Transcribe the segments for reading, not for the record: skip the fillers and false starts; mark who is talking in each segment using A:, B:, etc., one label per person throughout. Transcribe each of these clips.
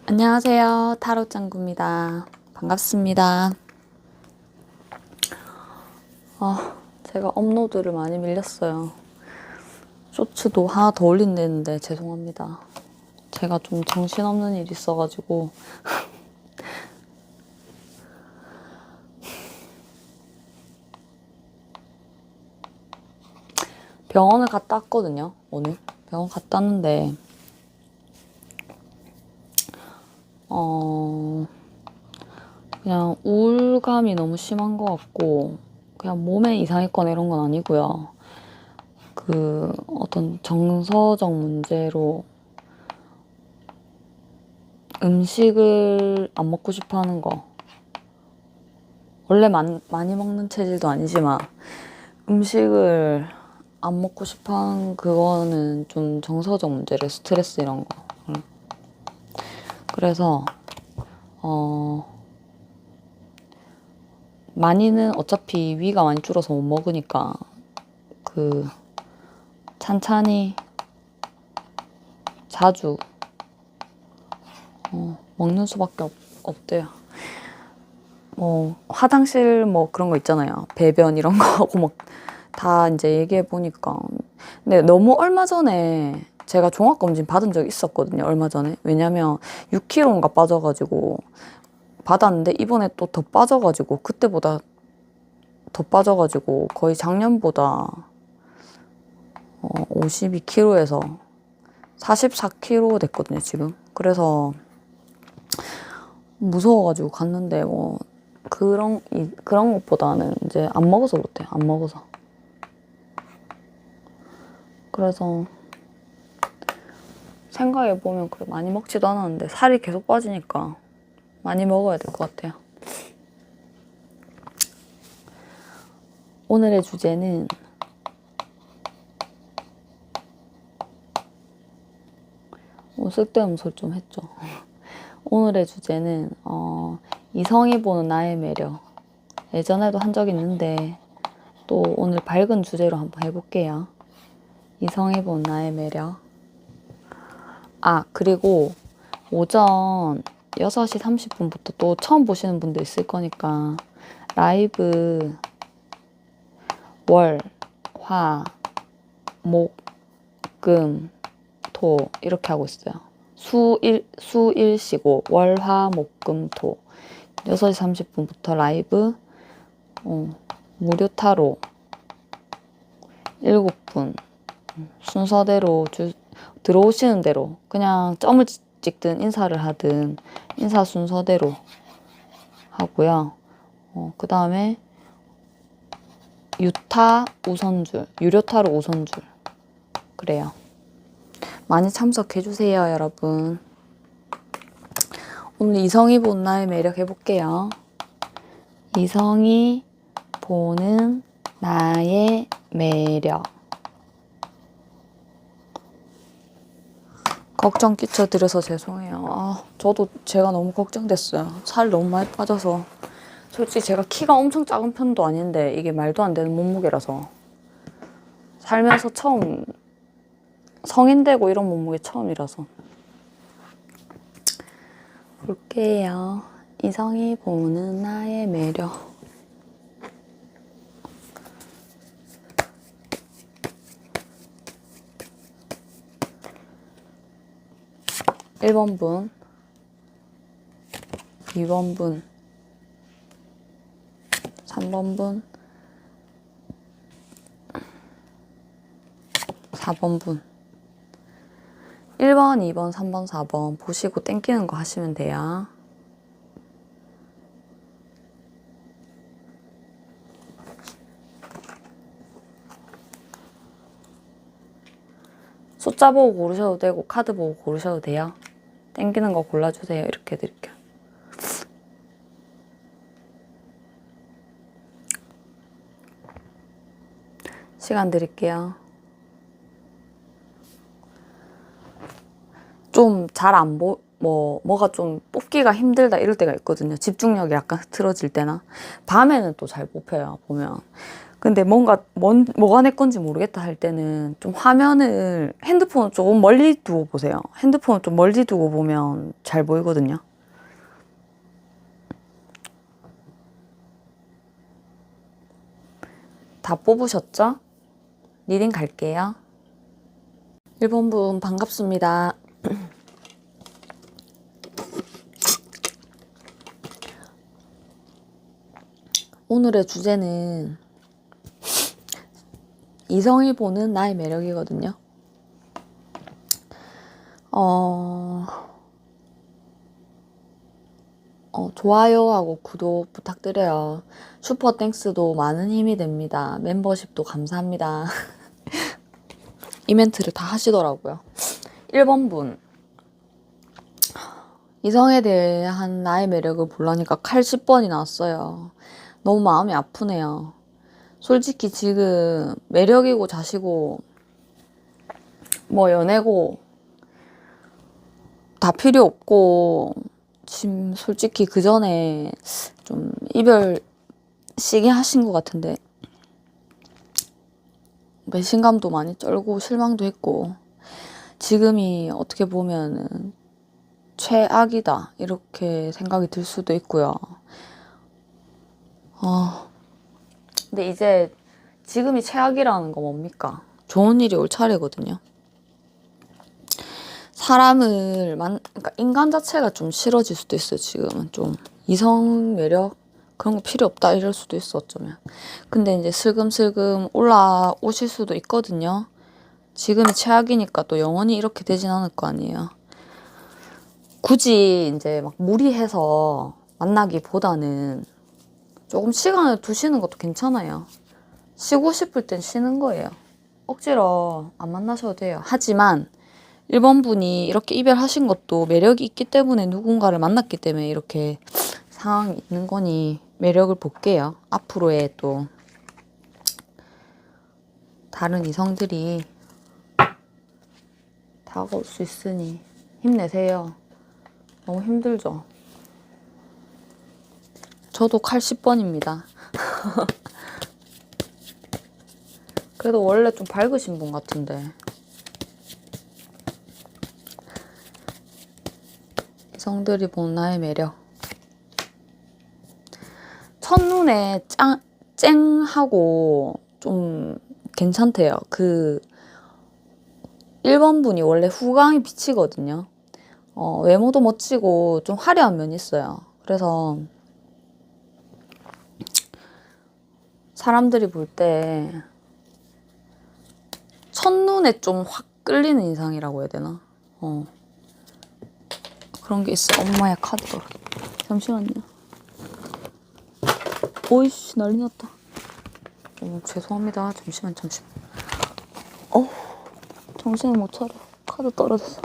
A: 안녕하세요. 타로 짱구입니다. 반갑습니다. 제가 업로드를 많이 밀렸어요. 쇼츠도 하나 더 올린다는데 죄송합니다. 제가 좀 정신없는 일이 있어가지고 병원을 갔다 왔거든요. 오늘 병원 갔다 왔는데 그냥 우울감이 너무 심한 것 같고 그냥 몸에 이상이 있거나 이런 건 아니고요. 그 어떤 정서적 문제로 음식을 안 먹고 싶어 하는 거. 원래 많이 먹는 체질도 아니지만 음식을 안 먹고 싶어 하는 그거는 좀 정서적 문제래. 스트레스 이런 거. 그래서 많이는 어차피 위가 많이 줄어서 못 먹으니까 그 찬찬히 자주 먹는 수밖에 없대요. 뭐 화장실 뭐 그런 거 있잖아요. 배변 이런 거 하고 막 다 이제 얘기해 보니까. 근데 너무 얼마 전에 제가 종합검진 받은 적이 있었거든요. 얼마 전에. 왜냐면 6kg인가 빠져가지고 받았는데 이번에 또 더 빠져가지고 그때보다 더 빠져가지고 거의 작년보다 52kg에서 44kg 됐거든요, 지금. 그래서 무서워가지고 갔는데 뭐 그런 것보다는 이제 안 먹어서 그렇대요. 안 먹어서. 그래서 생각해보면 그래 많이 먹지도 않았는데 살이 계속 빠지니까 많이 먹어야 될 것 같아요. 오늘의 주제는 쓸데없는 소리 좀 했죠. 오늘의 주제는 이성이 보는 나의 매력. 예전에도 한 적 있는데 또 오늘 밝은 주제로 한번 해볼게요. 이성이 보는 나의 매력. 그리고 오전 6시 30분부터 또 처음 보시는 분도 있을 거니까 라이브 월, 화, 목, 금, 토 이렇게 하고 있어요. 수일 쉬고 월, 화, 목, 금, 토 6시 30분부터 라이브 무료 타로 7분 순서대로 들어오시는 대로 그냥 점을 찍든 인사를 하든 인사 순서대로 하고요. 그 다음에 유타 우선줄, 유료타로 우선줄 그래요. 많이 참석해주세요, 여러분. 오늘 이성이 보는 나의 매력 해볼게요. 이성이 보는 나의 매력. 걱정 끼쳐드려서 죄송해요. 저도 제가 너무 걱정됐어요. 살 너무 많이 빠져서. 솔직히 제가 키가 엄청 작은 편도 아닌데 이게 말도 안 되는 몸무게라서 살면서 처음 성인 되고 이런 몸무게 처음이라서. 볼게요. 이성이 보는 나의 매력. 1번 분, 2번 분, 3번 분, 4번 분. 1번, 2번, 3번, 4번 보시고 땡기는 거 하시면 돼요. 숫자 보고 고르셔도 되고 카드 보고 고르셔도 돼요. 땡기는 거 골라주세요. 이렇게 해드릴게요. 시간 드릴게요. 좀 잘 안 뭐가 좀 뽑기가 힘들다 이럴 때가 있거든요. 집중력이 약간 흐트러질 때나. 밤에는 또 잘 뽑혀요, 보면. 근데 뭐가 내 건지 모르겠다 할 때는 좀 핸드폰을 조금 멀리 두고 보세요. 핸드폰을 좀 멀리 두고 보면 잘 보이거든요. 다 뽑으셨죠? 리딩 갈게요. 1번 분 반갑습니다. 오늘의 주제는 이성이 보는 나의 매력이거든요. 좋아요하고 구독 부탁드려요. 슈퍼땡스도 많은 힘이 됩니다. 멤버십도 감사합니다. 이 멘트를 다 하시더라고요. 1번 분. 이성에 대한 나의 매력을 보려니까 칼 10번이 나왔어요. 너무 마음이 아프네요. 솔직히 지금 매력이고 자시고 뭐 연애고 다 필요 없고 지금 솔직히 그 전에 좀 이별 시기 하신 것 같은데 배신감도 많이 쩔고 실망도 했고 지금이 어떻게 보면은 최악이다 이렇게 생각이 들 수도 있고요. 근데 이제 지금이 최악이라는 거 뭡니까? 좋은 일이 올 차례거든요. 그러니까 인간 자체가 좀 싫어질 수도 있어요. 지금은 좀 이성 매력 그런 거 필요 없다 이럴 수도 있어 어쩌면. 근데 이제 슬금슬금 올라오실 수도 있거든요. 지금이 최악이니까 또 영원히 이렇게 되진 않을 거 아니에요. 굳이 이제 막 무리해서 만나기보다는 조금 시간을 두시는 것도 괜찮아요. 쉬고 싶을 땐 쉬는 거예요. 억지로 안 만나셔도 돼요. 하지만 1번 분이 이렇게 이별하신 것도 매력이 있기 때문에 누군가를 만났기 때문에 이렇게 상황이 있는 거니 매력을 볼게요. 앞으로의 또 다른 이성들이 다가올 수 있으니 힘내세요. 너무 힘들죠? 저도 칼 10번입니다. 그래도 원래 좀 밝으신 분 같은데. 이성들이 본 나의 매력. 첫눈에 쨍하고 좀 괜찮대요. 1번 분이 원래 후광이 비치거든요. 외모도 멋지고 좀 화려한 면이 있어요. 그래서 사람들이 볼 때 첫눈에 좀 확 끌리는 인상이라고 해야 되나? 그런 게 있어. 엄마야 카드 떨어. 잠시만요. 오이씨 난리 났다. 죄송합니다. 잠시만. 정신을 못 차려. 카드 떨어졌어.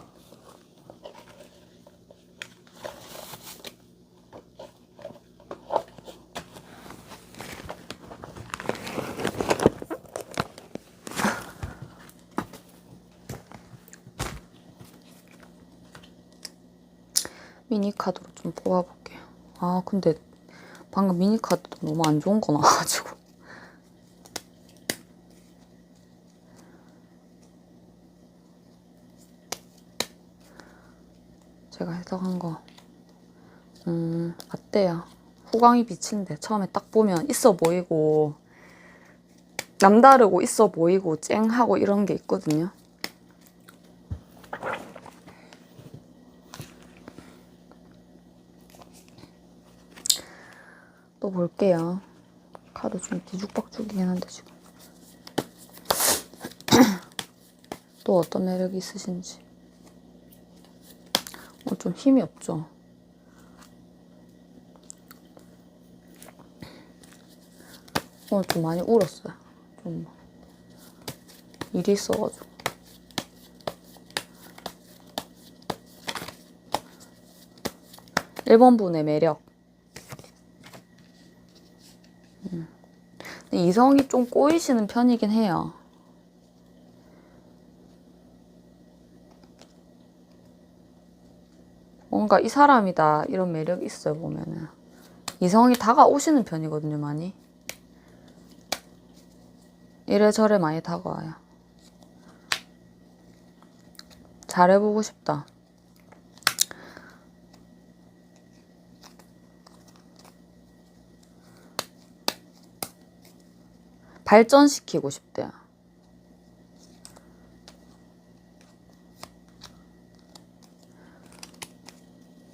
A: 미니카드로 좀 뽑아볼게요. 근데 방금 미니카드도 너무 안 좋은 거 나와가지고. 제가 해석한 거. 맞대요. 후광이 비치는데 처음에 딱 보면 있어 보이고 남다르고 있어 보이고 쨍하고 이런 게 있거든요. 또 볼게요. 카드 좀 뒤죽박죽이긴 한데 지금. 또 어떤 매력이 있으신지. 좀 힘이 없죠. 오늘 좀 많이 울었어요. 좀 일이 있어가지고. 일번 분의 매력. 이성이 좀 꼬이시는 편이긴 해요. 뭔가 이 사람이다 이런 매력이 있어요. 보면은 이성이 다가오시는 편이거든요. 많이. 이래저래 많이 다가와요. 잘해보고 싶다. 발전시키고 싶대요.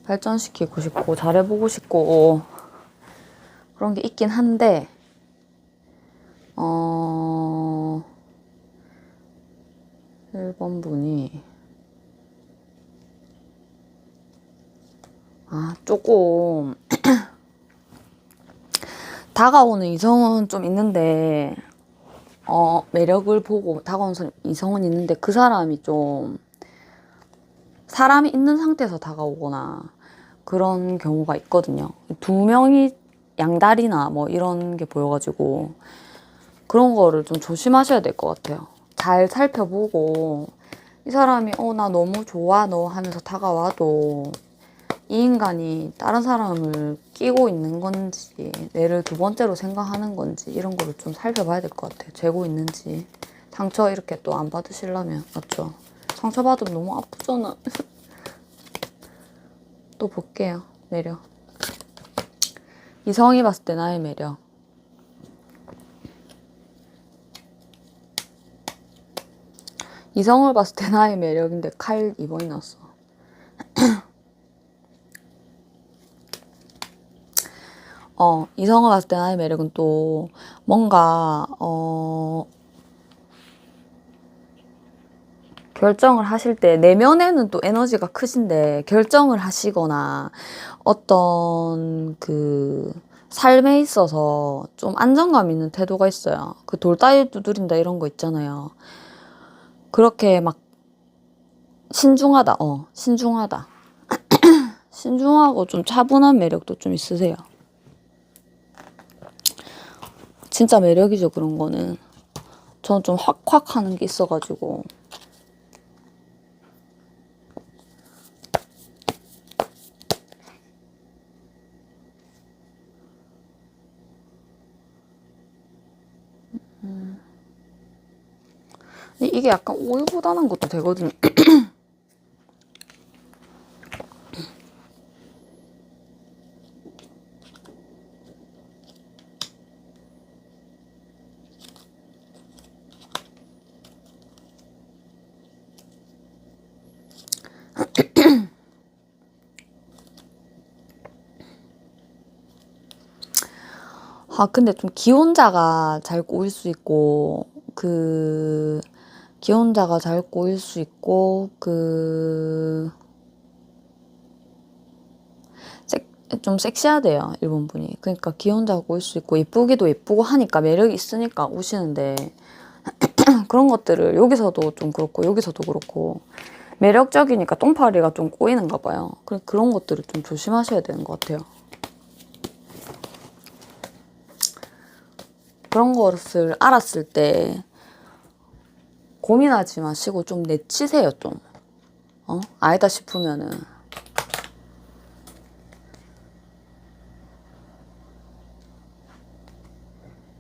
A: 발전시키고 싶고 잘해보고 싶고 그런 게 있긴 한데 1번 분이 조금 다가오는 이성은 좀 있는데 매력을 보고 다가오는 이성은 있는데 그 사람이 좀 사람이 있는 상태에서 다가오거나 그런 경우가 있거든요. 두 명이 양다리나 뭐 이런 게 보여가지고 그런 거를 좀 조심하셔야 될 것 같아요. 잘 살펴보고 이 사람이 나 너무 좋아 너 하면서 다가와도 이 인간이 다른 사람을 끼고 있는 건지 내를 두 번째로 생각하는 건지 이런 거를 좀 살펴봐야 될 것 같아요. 재고 있는지. 상처 이렇게 또 안 받으시려면 맞죠? 상처 받으면 너무 아프잖아. 또 볼게요. 매력. 이성이 봤을 때 나의 매력. 이성을 봤을 때 나의 매력인데 칼 2번이 났어. 이성을 봤을 때 나의 매력은 또 뭔가 결정을 하실 때 내면에는 또 에너지가 크신데 결정을 하시거나 어떤 그 삶에 있어서 좀 안정감 있는 태도가 있어요. 그 돌 따위 두드린다 이런 거 있잖아요. 그렇게 막 신중하다. 신중하다. 신중하고 좀 차분한 매력도 좀 있으세요. 진짜 매력이죠, 그런 거는. 저는 좀 확확 하는 게 있어가지고. 근데 이게 약간 우유부단한 것도 되거든요. 근데 좀 기혼자가 잘 꼬일 수 있고, 기혼자가 잘 꼬일 수 있고, 좀 섹시하대요, 일본 분이. 그러니까 기혼자가 꼬일 수 있고, 예쁘기도 예쁘고 하니까 매력이 있으니까 오시는데, 그런 것들을 여기서도 좀 그렇고, 여기서도 그렇고, 매력적이니까 똥파리가 좀 꼬이는가 봐요. 그런 것들을 좀 조심하셔야 되는 것 같아요. 그런 것을 알았을 때 고민하지 마시고 좀 내치세요, 좀. 아니다 싶으면은.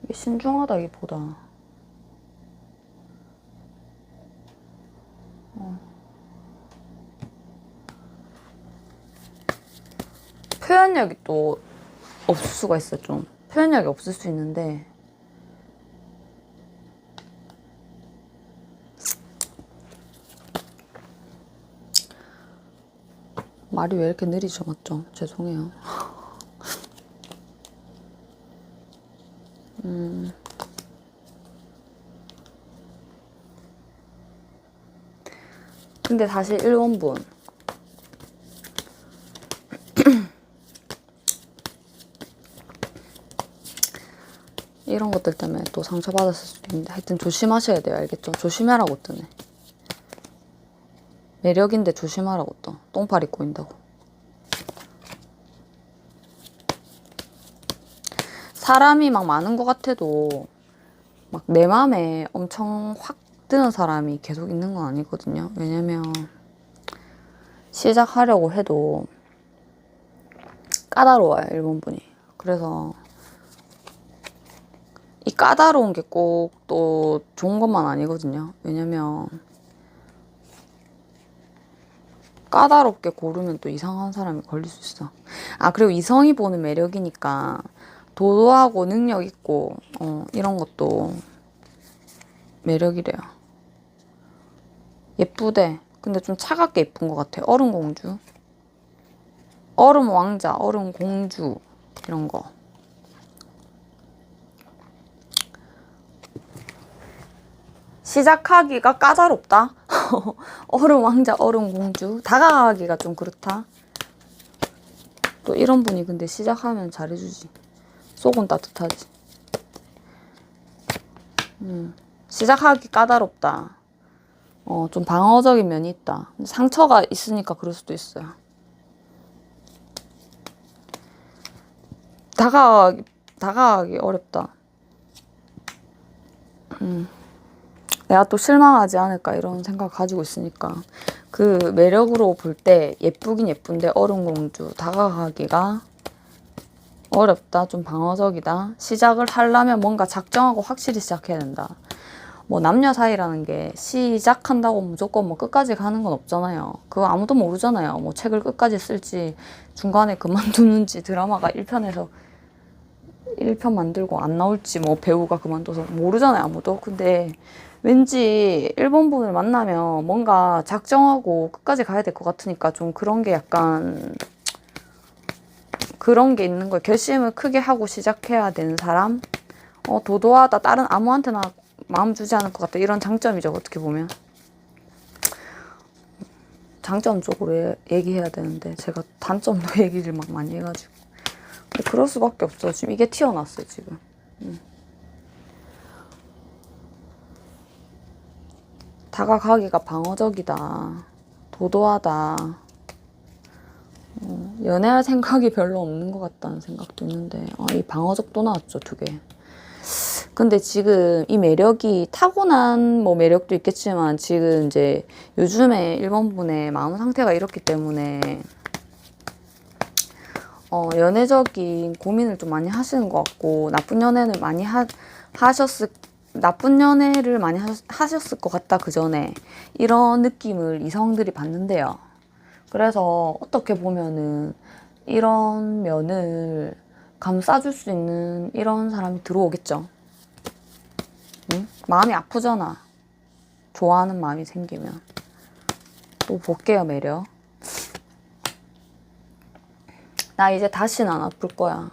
A: 이게 신중하다기보다 표현력이 또 없을 수가 있어요, 좀. 표현력이 없을 수 있는데 말이 왜 이렇게 느리죠, 맞죠? 죄송해요. 근데 사실 일본분 이런 것들 때문에 또 상처받았을 수도 있는데 하여튼 조심하셔야 돼요, 알겠죠? 조심하라고 뜨네. 매력인데 조심하라고 또. 똥파리 꼬인다고. 사람이 막 많은 것 같아도 막 내 맘에 엄청 확 드는 사람이 계속 있는 건 아니거든요. 왜냐면 시작하려고 해도 까다로워요, 일본 분이. 그래서 까다로운 게 꼭 또 좋은 것만 아니거든요. 왜냐면 까다롭게 고르면 또 이상한 사람이 걸릴 수 있어. 아, 그리고 이성이 보는 매력이니까 도도하고 능력 있고 이런 것도 매력이래요. 예쁘대. 근데 좀 차갑게 예쁜 것 같아. 얼음 공주, 얼음 왕자, 얼음 공주 이런 거. 시작하기가 까다롭다. 얼음 왕자, 얼음 공주. 다가가기가 좀 그렇다. 또 이런 분이 근데 시작하면 잘해주지. 속은 따뜻하지. 시작하기 까다롭다. 좀 방어적인 면이 있다. 상처가 있으니까 그럴 수도 있어요. 다가가기 어렵다. 내가 또 실망하지 않을까 이런 생각 가지고 있으니까 그 매력으로 볼 때 예쁘긴 예쁜데 얼음공주 다가가기가 어렵다. 좀 방어적이다. 시작을 하려면 뭔가 작정하고 확실히 시작해야 된다. 뭐 남녀 사이라는 게 시작한다고 무조건 뭐 끝까지 가는 건 없잖아요. 그거 아무도 모르잖아요. 뭐 책을 끝까지 쓸지 중간에 그만두는지 드라마가 1편에서 1편 만들고 안 나올지 뭐 배우가 그만둬서 모르잖아요. 아무도. 근데 왠지 일본 분을 만나면 뭔가 작정하고 끝까지 가야 될 것 같으니까 좀 그런 게 약간 그런 게 있는 거예요. 결심을 크게 하고 시작해야 되는 사람. 도도하다. 다른 아무한테나 마음 주지 않을 것 같다. 이런 장점이죠. 어떻게 보면. 장점 쪽으로 얘기해야 되는데 제가 단점도 얘기를 막 많이 해가지고. 근데 그럴 수밖에 없어. 지금 이게 튀어나왔어요. 지금. 다가가기가 방어적이다. 도도하다. 연애할 생각이 별로 없는 것 같다는 생각도 있는데 이 방어적도 나왔죠. 2개. 근데 지금 이 매력이 타고난 뭐 매력도 있겠지만 지금 이제 요즘에 일본 분의 마음 상태가 이렇기 때문에 연애적인 고민을 좀 많이 하시는 것 같고 나쁜 연애를 많이 나쁜 연애를 많이 하셨을 것 같다. 그 전에 이런 느낌을 이성들이 받는데요. 그래서 어떻게 보면은 이런 면을 감싸줄 수 있는 이런 사람이 들어오겠죠. 응? 마음이 아프잖아. 좋아하는 마음이 생기면. 또 볼게요, 매력. 나 이제 다시는 안 아플 거야.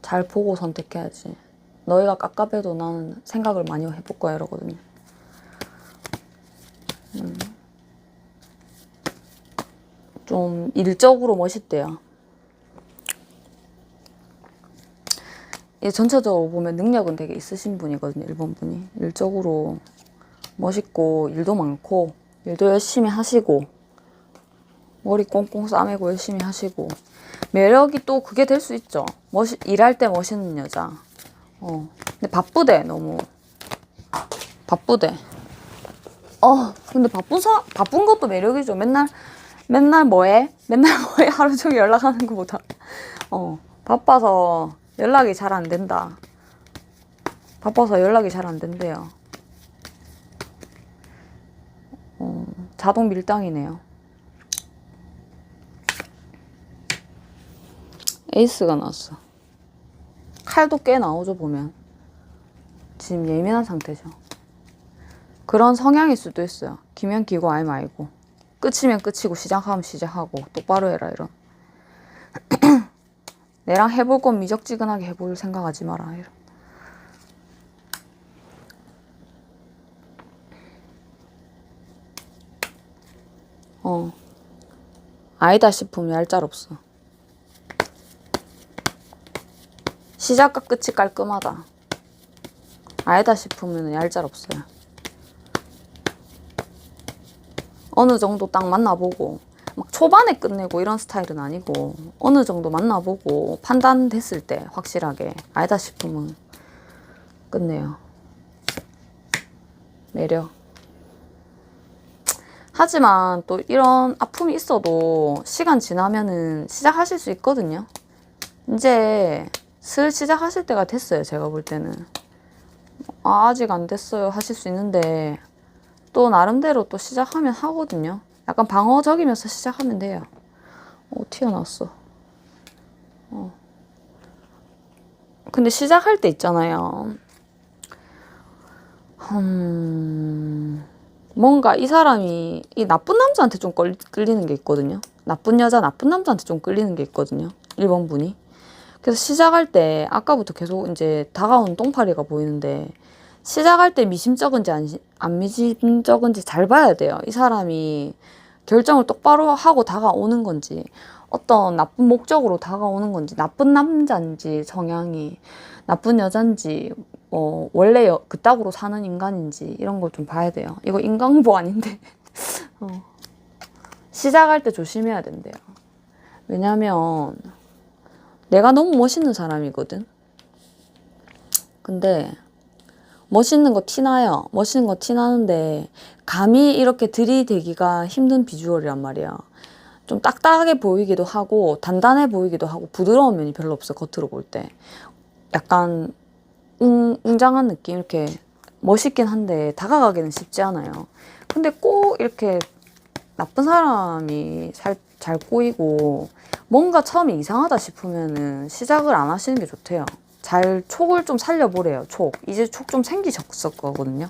A: 잘 보고 선택해야지. 너희가 깝깝해도 나는 생각을 많이 해볼 거야 이러거든요. 좀 일적으로 멋있대요. 전체적으로 보면 능력은 되게 있으신 분이거든요. 일본 분이. 일적으로 멋있고 일도 많고 일도 열심히 하시고 머리 꽁꽁 싸매고 열심히 하시고 매력이 또 그게 될 수 있죠. 일할 때 멋있는 여자. 근데 바쁘대. 너무 바쁘대. 근데 바쁜 것도 매력이죠. 맨날 뭐해? 맨날 뭐해? 하루 종일 연락하는 것보다. 바빠서 연락이 잘 안 된다. 바빠서 연락이 잘 안 된대요. 자동 밀당이네요. 에이스가 나왔어. 칼도 꽤 나오죠, 보면. 지금 예민한 상태죠. 그런 성향일 수도 있어요. 기면 기고 아니면 아니고. 끝이면 끝이고 시작하면 시작하고 똑바로 해라 이런. 내랑 해볼 건 미적지근하게 해볼 생각하지 마라 이런. 아니다 싶으면 얄짤없어. 시작과 끝이 깔끔하다. 아니다 싶으면 얄짤없어요. 어느 정도 딱 만나보고 막 초반에 끝내고 이런 스타일은 아니고 어느 정도 만나보고 판단됐을 때 확실하게 아니다 싶으면 끝내요. 매력. 하지만 또 이런 아픔이 있어도 시간 지나면은 시작하실 수 있거든요. 이제 슬 시작하실 때가 됐어요. 제가 볼 때는. 아직 안 됐어요 하실 수 있는데 또 나름대로 또 시작하면 하거든요. 약간 방어적이면서 시작하면 돼요. 튀어나왔어. 근데 시작할 때 있잖아요. 뭔가 이 사람이 이 나쁜 남자한테 좀 끌리는 게 있거든요. 나쁜 여자, 나쁜 남자한테 좀 끌리는 게 있거든요. 1번 분이. 그래서 시작할 때 아까부터 계속 이제 다가오는 똥파리가 보이는데 시작할 때 미심쩍은지 안 미심쩍은지 잘 봐야 돼요. 이 사람이 결정을 똑바로 하고 다가오는 건지 어떤 나쁜 목적으로 다가오는 건지 나쁜 남자인지 성향이 나쁜 여잔지 원래 그따구로 사는 인간인지 이런 걸 좀 봐야 돼요. 이거 인강보 아닌데 시작할 때 조심해야 된대요. 왜냐면 내가 너무 멋있는 사람이거든. 근데 멋있는 거 티나요. 멋있는 거 티나는데 감히 이렇게 들이대기가 힘든 비주얼이란 말이야. 좀 딱딱하게 보이기도 하고 단단해 보이기도 하고 부드러운 면이 별로 없어. 겉으로 볼 때. 약간 웅장한 느낌 이렇게 멋있긴 한데 다가가기는 쉽지 않아요. 근데 꼭 이렇게 나쁜 사람이 잘 꼬이고 뭔가 처음에 이상하다 싶으면은 시작을 안 하시는 게 좋대요. 잘 촉을 좀 살려보래요. 촉. 이제 촉 좀 생기셨을 거거든요.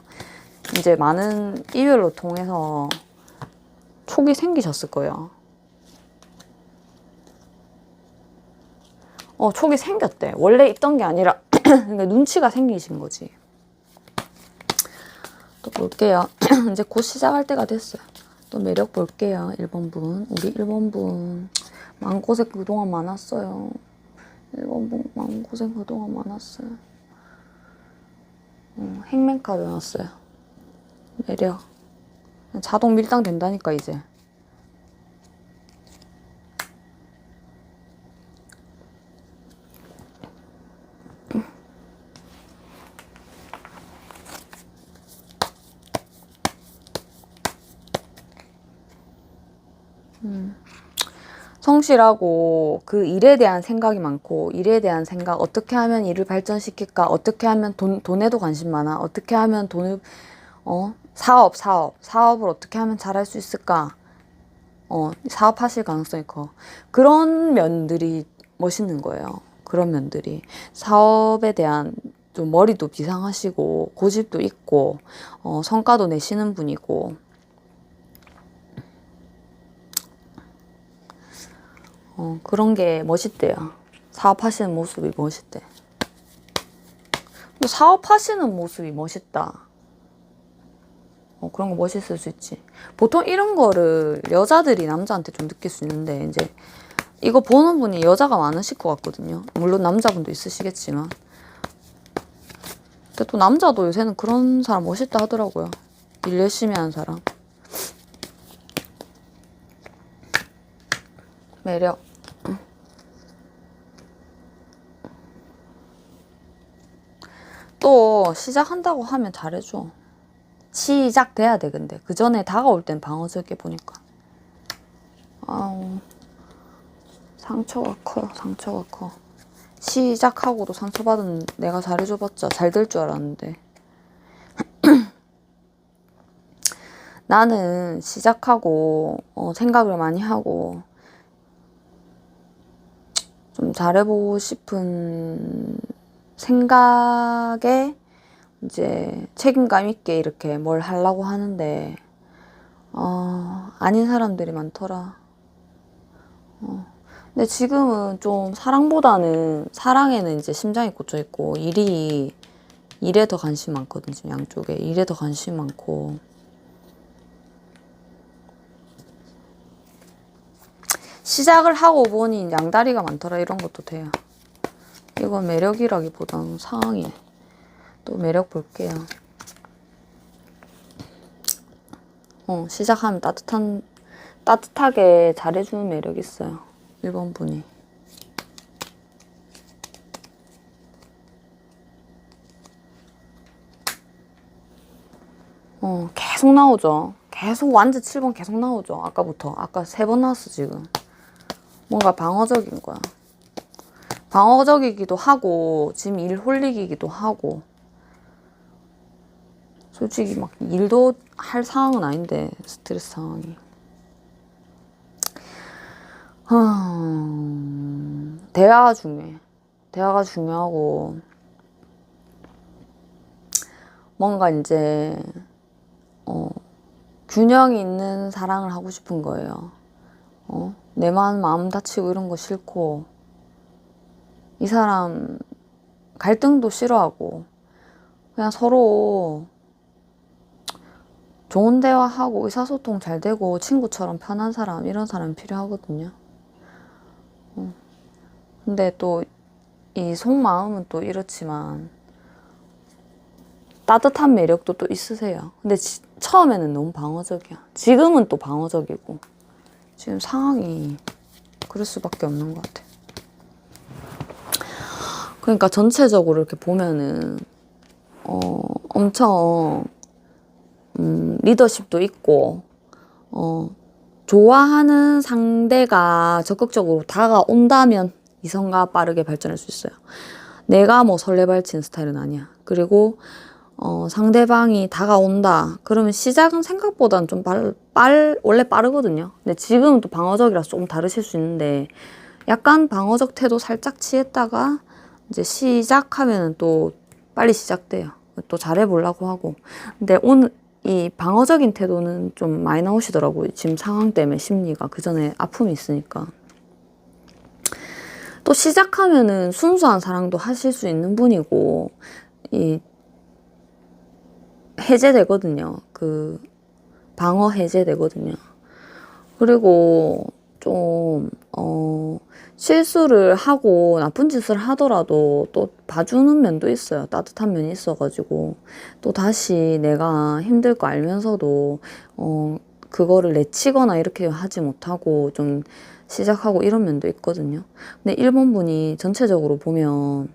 A: 이제 많은 이별로 통해서 촉이 생기셨을 거예요. 촉이 생겼대. 원래 있던 게 아니라 그러니까 눈치가 생기신 거지. 또 볼게요. 이제 곧 시작할 때가 됐어요. 또 매력 볼게요. 1번 분. 우리 1번 분. 마음고생 그동안 많았어요. 1번 분 마음고생 그동안 많았어요. 행맨카드 나왔어요. 매력. 자동 밀당 된다니까 이제. 성실하고 그 일에 대한 생각이 많고 일에 대한 생각 어떻게 하면 일을 발전시킬까 어떻게 하면 돈에도 관심 많아 어떻게 하면 돈을 사업을 어떻게 하면 잘할 수 있을까 사업하실 가능성이 커 그런 면들이 멋있는 거예요. 그런 면들이 사업에 대한 좀 머리도 비상하시고 고집도 있고 성과도 내시는 분이고 그런 게 멋있대요. 사업하시는 모습이 멋있대. 또 사업하시는 모습이 멋있다. 그런 거 멋있을 수 있지. 보통 이런 거를 여자들이 남자한테 좀 느낄 수 있는데 이제 이거 보는 분이 여자가 많으실 것 같거든요. 물론 남자분도 있으시겠지만 근데 또 남자도 요새는 그런 사람 멋있다 하더라고요. 일 열심히 하는 사람. 매력. 또 시작한다고 하면 잘해줘. 시작돼야 돼. 근데 그 전에 다가올 땐 방어적이게 보니까 아우 상처가 커. 시작하고도 상처받은 내가 잘해줘봤자 잘 될 줄 알았는데 나는 시작하고 생각을 많이 하고 좀 잘해보고 싶은 생각에 이제 책임감 있게 이렇게 뭘 하려고 하는데 아닌 사람들이 많더라. 근데 지금은 좀 사랑보다는 사랑에는 이제 심장이 꽂혀 있고 일에 더 관심 많거든. 지금 양쪽에 일에 더 관심 많고 시작을 하고 보니 양다리가 많더라. 이런 것도 돼요. 이건 매력이라기보다는 상황이에요. 또 매력 볼게요. 시작하면 따뜻하게 잘해주는 매력 있어요. 1번 분이. 계속 나오죠. 계속 완전 7번 계속 나오죠. 아까부터. 아까 3번 나왔어, 지금. 뭔가 방어적인 거야. 방어적이기도 하고 지금 일 홀릭이기도 하고 솔직히 막 일도 할 상황은 아닌데 스트레스 상황이. 대화가 중요해. 대화가 중요하고 뭔가 이제 균형이 있는 사랑을 하고 싶은 거예요. 내 마음 다치고 이런 거 싫고 이 사람 갈등도 싫어하고 그냥 서로 좋은 대화하고 의사소통 잘 되고 친구처럼 편한 사람 이런 사람이 필요하거든요. 근데 또 이 속마음은 또 이렇지만 따뜻한 매력도 또 있으세요. 근데 처음에는 너무 방어적이야. 지금은 또 방어적이고 지금 상황이 그럴 수밖에 없는 것 같아. 그러니까 전체적으로 이렇게 보면은 엄청 리더십도 있고 좋아하는 상대가 적극적으로 다가온다면 이성과 빠르게 발전할 수 있어요. 내가 뭐 설레발치는 스타일은 아니야. 그리고 상대방이 다가온다. 그러면 시작은 생각보다는 좀 원래 빠르거든요. 근데 지금은 또 방어적이라서 조금 다르실 수 있는데 약간 방어적 태도 살짝 취했다가 이제 시작하면 또 빨리 시작돼요. 또 잘해보려고 하고. 근데 오늘 이 방어적인 태도는 좀 많이 나오시더라고요. 지금 상황 때문에 심리가. 그 전에 아픔이 있으니까. 또 시작하면은 순수한 사랑도 하실 수 있는 분이고, 이 해제되거든요. 그 방어 해제되거든요. 그리고 좀 실수를 하고 나쁜 짓을 하더라도 또 봐주는 면도 있어요. 따뜻한 면이 있어가지고 또 다시 내가 힘들 거 알면서도 그거를 내치거나 이렇게 하지 못하고 좀 시작하고 이런 면도 있거든요. 근데 일본 분이 전체적으로 보면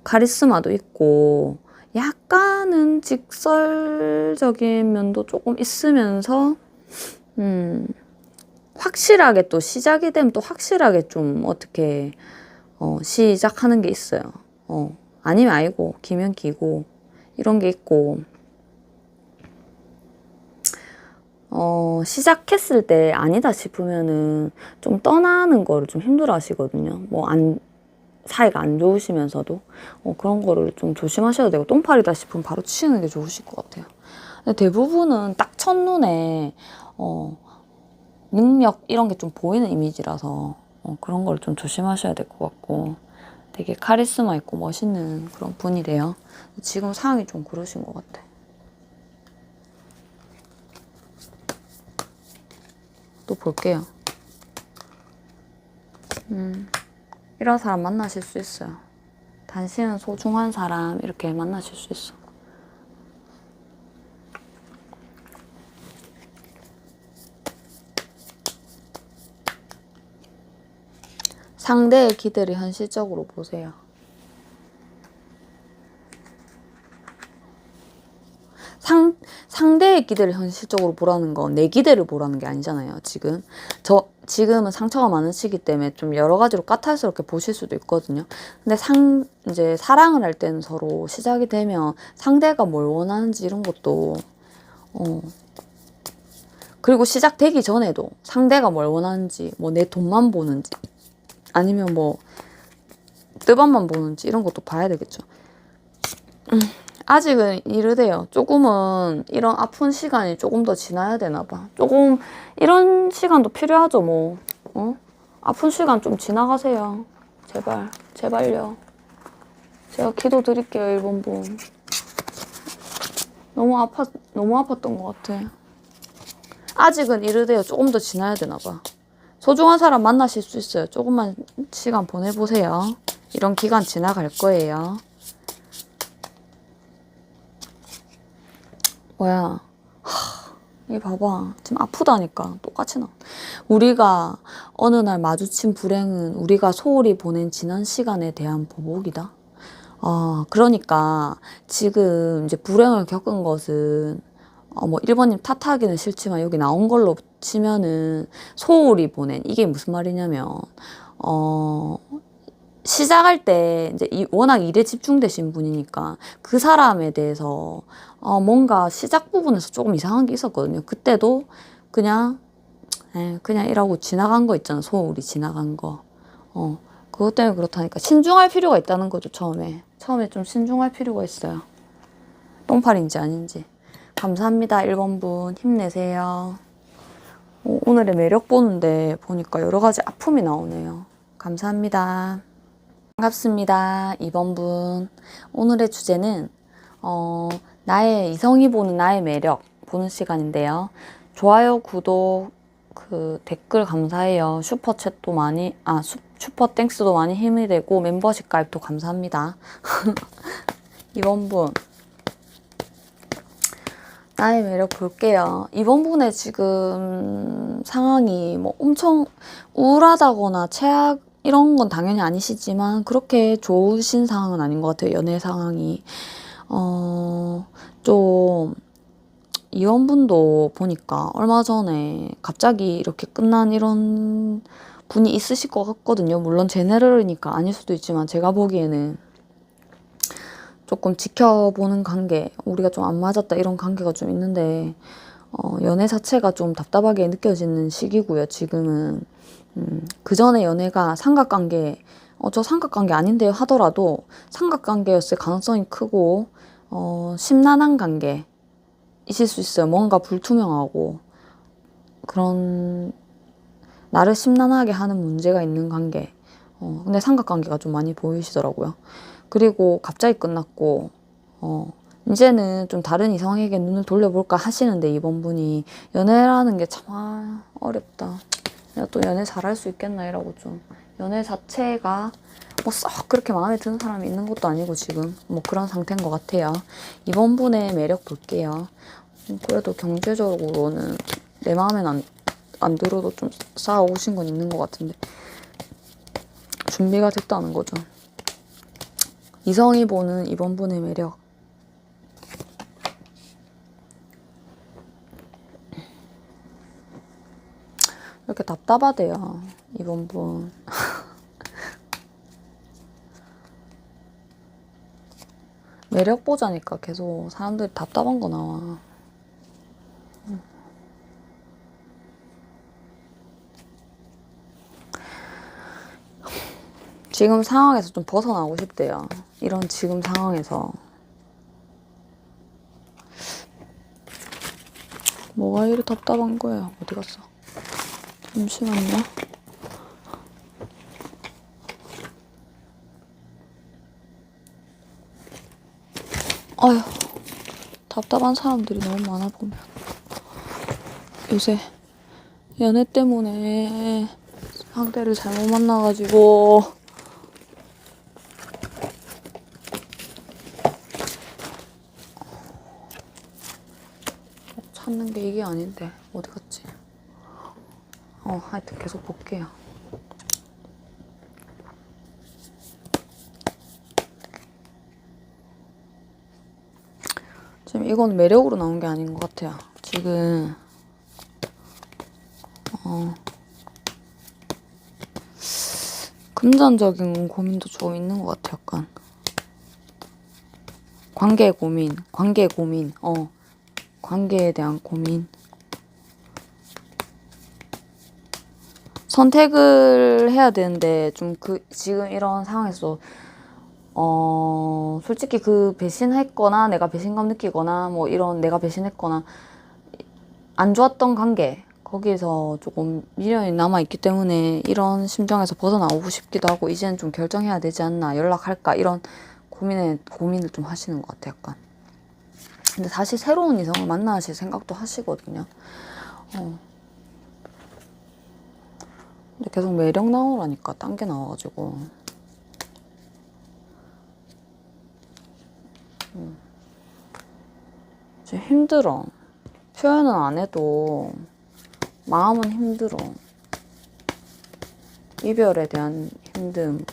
A: 카리스마도 있고 약간은 직설적인 면도 조금 있으면서 확실하게 또 시작이 되면 또 확실하게 좀 어떻게 시작하는 게 있어요. 아니면 아니고 기면 기고 이런 게 있고 시작했을 때 아니다 싶으면은 좀 떠나는 거를 좀 힘들어 하시거든요. 뭐 사이가 안 좋으시면서도 그런 거를 좀 조심하셔야 되고 똥파리다 싶으면 바로 치우는 게 좋으실 것 같아요. 근데 대부분은 딱 첫눈에 능력 이런 게 좀 보이는 이미지라서 그런 걸 좀 조심하셔야 될 것 같고 되게 카리스마 있고 멋있는 그런 분이래요. 지금 상황이 좀 그러신 것 같아. 또 볼게요. 이런 사람 만나실 수 있어요. 당신은 소중한 사람 이렇게 만나실 수 있어. 상대의 기대를 현실적으로 보세요. 상대의 기대를 현실적으로 보라는 건 내 기대를 보라는 게 아니잖아요, 지금. 지금은 상처가 많으시기 때문에 좀 여러 가지로 까탈스럽게 보실 수도 있거든요. 근데 이제 사랑을 할 때는 서로 시작이 되면 상대가 뭘 원하는지 이런 것도, 그리고 시작되기 전에도 상대가 뭘 원하는지, 뭐 내 돈만 보는지, 아니면 뭐 뜨밤만 보는지 이런 것도 봐야 되겠죠. 아직은 이르대요. 조금은 이런 아픈 시간이 조금 더 지나야 되나 봐. 조금 이런 시간도 필요하죠, 뭐. 아픈 시간 좀 지나가세요. 제발, 제발요. 제가 기도드릴게요, 일본 분. 너무 아팠던 것 같아. 아직은 이르대요. 조금 더 지나야 되나 봐. 소중한 사람 만나실 수 있어요. 조금만 시간 보내보세요. 이런 기간 지나갈 거예요. 뭐야. 이 봐봐. 지금 아프다니까. 똑같이 나. 우리가 어느 날 마주친 불행은 우리가 소홀히 보낸 지난 시간에 대한 보복이다. 그러니까 지금 이제 불행을 겪은 것은 뭐 1번님 탓하기는 싫지만 여기 나온 걸로 치면은 소홀히 보낸 이게 무슨 말이냐면 시작할 때 이제 워낙 일에 집중되신 분이니까 그 사람에 대해서 뭔가 시작 부분에서 조금 이상한 게 있었거든요. 그때도 그냥 그냥 이러고 지나간 거 있잖아. 소울이 지나간 거. 그것 때문에 그렇다니까 신중할 필요가 있다는 거죠. 처음에 좀 신중할 필요가 있어요. 똥팔인지 아닌지. 감사합니다. 1번 분 힘내세요. 오늘의 매력 보는데 보니까 여러 가지 아픔이 나오네요. 감사합니다. 반갑습니다. 2번 분. 오늘의 주제는 나의 이성이 보는 나의 매력 보는 시간인데요. 좋아요, 구독, 댓글 감사해요. 슈퍼챗도 많이 슈퍼땡스도 많이 힘이 되고 멤버십 가입도 감사합니다. 2번 분. 나의 매력 볼게요. 이번 분의 지금 상황이 뭐 엄청 우울하다거나 최악 이런 건 당연히 아니시지만 그렇게 좋으신 상황은 아닌 것 같아요. 연애 상황이. 좀 이번 분도 보니까 얼마 전에 갑자기 이렇게 끝난 이런 분이 있으실 것 같거든요. 물론 제네럴이니까 아닐 수도 있지만 제가 보기에는 조금 지켜보는 관계, 우리가 좀 안 맞았다 이런 관계가 좀 있는데 연애 자체가 좀 답답하게 느껴지는 시기고요. 지금은 그 전에 연애가 삼각관계, 저 삼각관계 아닌데요 하더라도 삼각관계였을 가능성이 크고 심란한 관계 이실 수 있어요. 뭔가 불투명하고 그런 나를 심란하게 하는 문제가 있는 관계. 근데 삼각관계가 좀 많이 보이시더라고요. 그리고 갑자기 끝났고 이제는 좀 다른 이성에게 눈을 돌려볼까 하시는데 이번 분이 연애라는 게 참 어렵다. 내가 또 연애 잘할 수 있겠나 이라고 좀 연애 자체가 뭐 썩 그렇게 마음에 드는 사람이 있는 것도 아니고 지금 뭐 그런 상태인 것 같아요. 이번 분의 매력 볼게요. 그래도 경제적으로는 내 마음엔 안 들어도 좀 쌓아오신 건 있는 것 같은데 준비가 됐다는 거죠. 이성이 보는 이번 분의 매력. 이렇게 답답하대요. 이번 분. 매력 보자니까 계속 사람들이 답답한 거 나와. 지금 상황에서 좀 벗어나고 싶대요. 이런 지금 상황에서. 뭐가 이리 답답한 거예요? 어디 갔어? 잠시만요. 아휴, 답답한 사람들이 너무 많아 보면. 요새 연애 때문에 상대를 잘못 만나가지고 찾는 게 이게 아닌데 어디 갔지? 하여튼 계속 볼게요. 지금 이건 매력으로 나온 게 아닌 것 같아요. 지금 금전적인 고민도 좀 있는 것 같아요. 약간 관계에 대한 고민. 선택을 해야 되는데 좀 지금 이런 상황에서 솔직히 그 배신했거나 내가 배신감 느끼거나 뭐 이런 내가 배신했거나 안 좋았던 관계 거기에서 조금 미련이 남아있기 때문에 이런 심정에서 벗어나오고 싶기도 하고 이제는 좀 결정해야 되지 않나 연락할까 이런 고민을 좀 하시는 것 같아요. 약간 근데 다시 새로운 이성을 만나실 생각도 하시거든요. 근데 계속 매력 나오라니까 딴 게 나와가지고 지금 힘들어. 표현은 안 해도 마음은 힘들어. 이별에 대한 힘듦,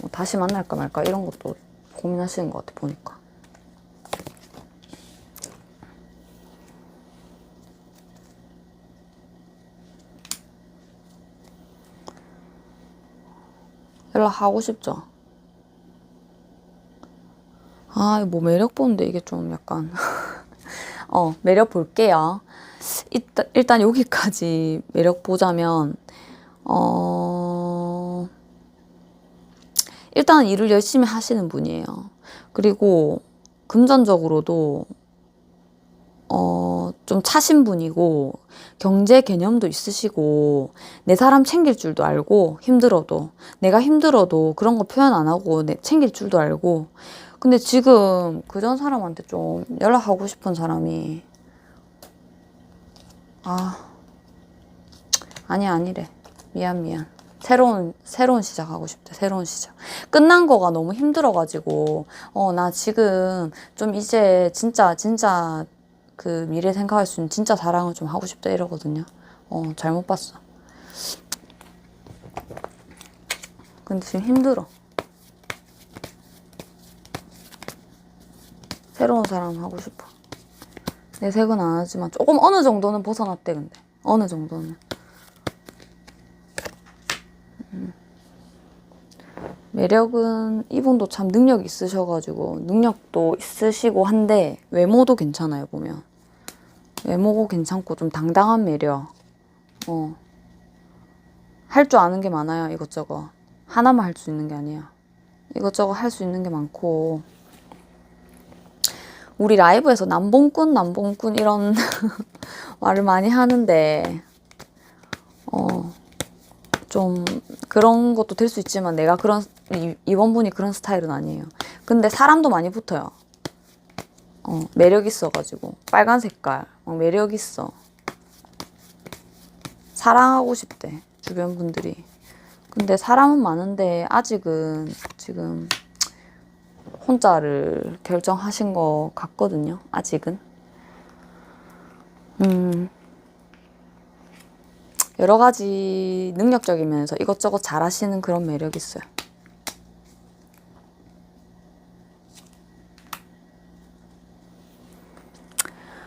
A: 뭐 다시 만날까 말까 이런 것도 고민하시는 것 같아 보니까. 연락하고 싶죠. 아, 뭐 매력 보는데 이게 좀 약간 매력 볼게요. 일단 여기까지 매력 보자면 일단 일을 열심히 하시는 분이에요. 그리고 금전적으로도 좀 차신 분이고 경제 개념도 있으시고 내 사람 챙길 줄도 알고 힘들어도 내가 힘들어도 그런 거 표현 안 하고 내 챙길 줄도 알고 근데 지금 그전 사람한테 좀 연락하고 싶은 사람이 아니래. 미안. 새로운 시작하고 싶대. 새로운 시작. 끝난 거가 너무 힘들어가지고, 나 지금 좀 이제 진짜 그 미래 생각할 수 있는 진짜 사랑을 좀 하고 싶다 이러거든요. 잘못 봤어. 근데 지금 힘들어. 새로운 사람 하고 싶어. 내색은 안 하지만 조금 어느 정도는 벗어났대, 근데. 어느 정도는. 매력은 이분도 참 능력이 있으셔가지고 능력도 있으시고 한데 외모도 괜찮아요. 보면 외모도 괜찮고 좀 당당한 매력. 할 줄 아는 게 많아요. 이것저것 하나만 할 수 있는 게 아니야. 이것저것 할 수 있는 게 많고 우리 라이브에서 남봉꾼 이런 말을 많이 하는데 좀 그런 것도 될 수 있지만 내가 이번 분이 그런 스타일은 아니에요. 근데 사람도 많이 붙어요. 매력 있어가지고 빨간 색깔 매력 있어. 사랑하고 싶대 주변 분들이. 근데 사람은 많은데 아직은 지금 혼자를 결정하신 것 같거든요. 아직은. 여러 가지 능력적이면서 이것저것 잘하시는 그런 매력이 있어요.